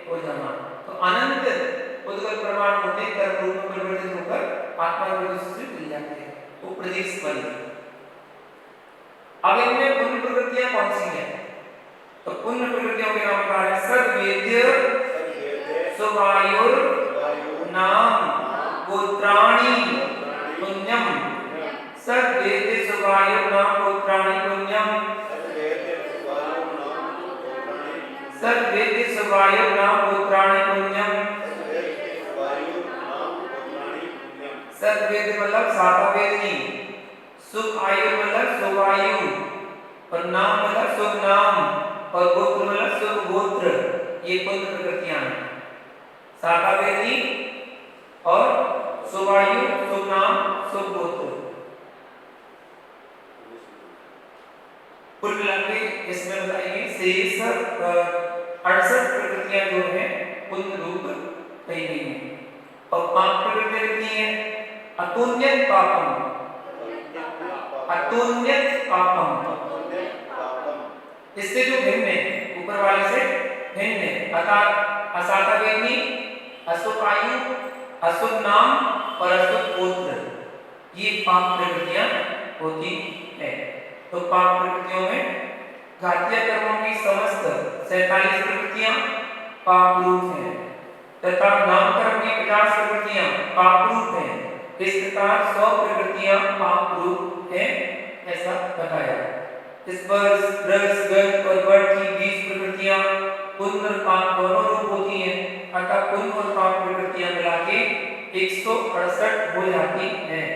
हो जाना। तो अनंत उद्गल प्रमाण होते कर्म रूप में परिवर्तित होकर आत्मा के प्रदेश से मिल जाते हैं, वो प्रदेश बंध। अब इनमें पुण्य प्रकृतियां कौन सी हैं? तो पुण्य प्रकृतियों के नाम क्या है? सद्वेद्य सुवायुर नाम गोत्राणि पुण्यम, सद्वेद्य सुवायुर नाम गोत्राणि पुण्यम, सद्वेद्य सुवायुर नाम गोत्राणि पुण्यम। सद्वेद्य मतलब सातवेदनी, सुख आयु मतलब सुवायु और नाम मतलब शुभ नाम और गोत्र मतलब शुभ गोत्र। ये पुण्य प्रकृतियां हैं, सातवेदी और सुवायु शुभ नाम शुभ गोत्र। कुल मिलाकर इसमें बताइए शेष 68 प्रकृतियां जो है पुण्य रूप कही गई हैं। और 5 प्रकृतियां कितनी है? अतुल्यत पापम, अतुल्यत पापम, इससे जो भिन्न है, ऊपर वाले से भिन्न है, अर्थात असातवेदी, अशुभ आयु, अशुभ नाम और अशुभ गोत्र, ये 5 प्रकृतियां होती है। तो 5 प्रकृतियों में घातीय कर्मों की समस्त 47 प्रकृतियां पाप रूप हैं तथा नाम कर्म की 50 प्रकृतियां पाप रूप हैं। इस प्रकार 100 प्रकृतियां पाप रूप हैं, ऐसा बताया। इस पर रस गंध और वर्ड की 20 प्रकृतियां पुण्य और पाप दोनों रूप होती हैं, अर्थात पुण्य और पाप प्रकृतियां मिला के 168 हो जाती हैं,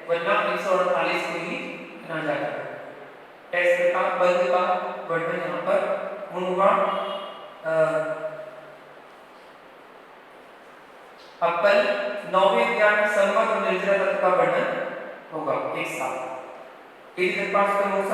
वरना 148 को ही गिना जाता है। ऐसे का पद का वर्णन यहाँ पर होगा। अपल 9वें अध्याय संबंध और निर्जरा तत्व का वर्णन होगा एक साथ। एक पास का मोक्ष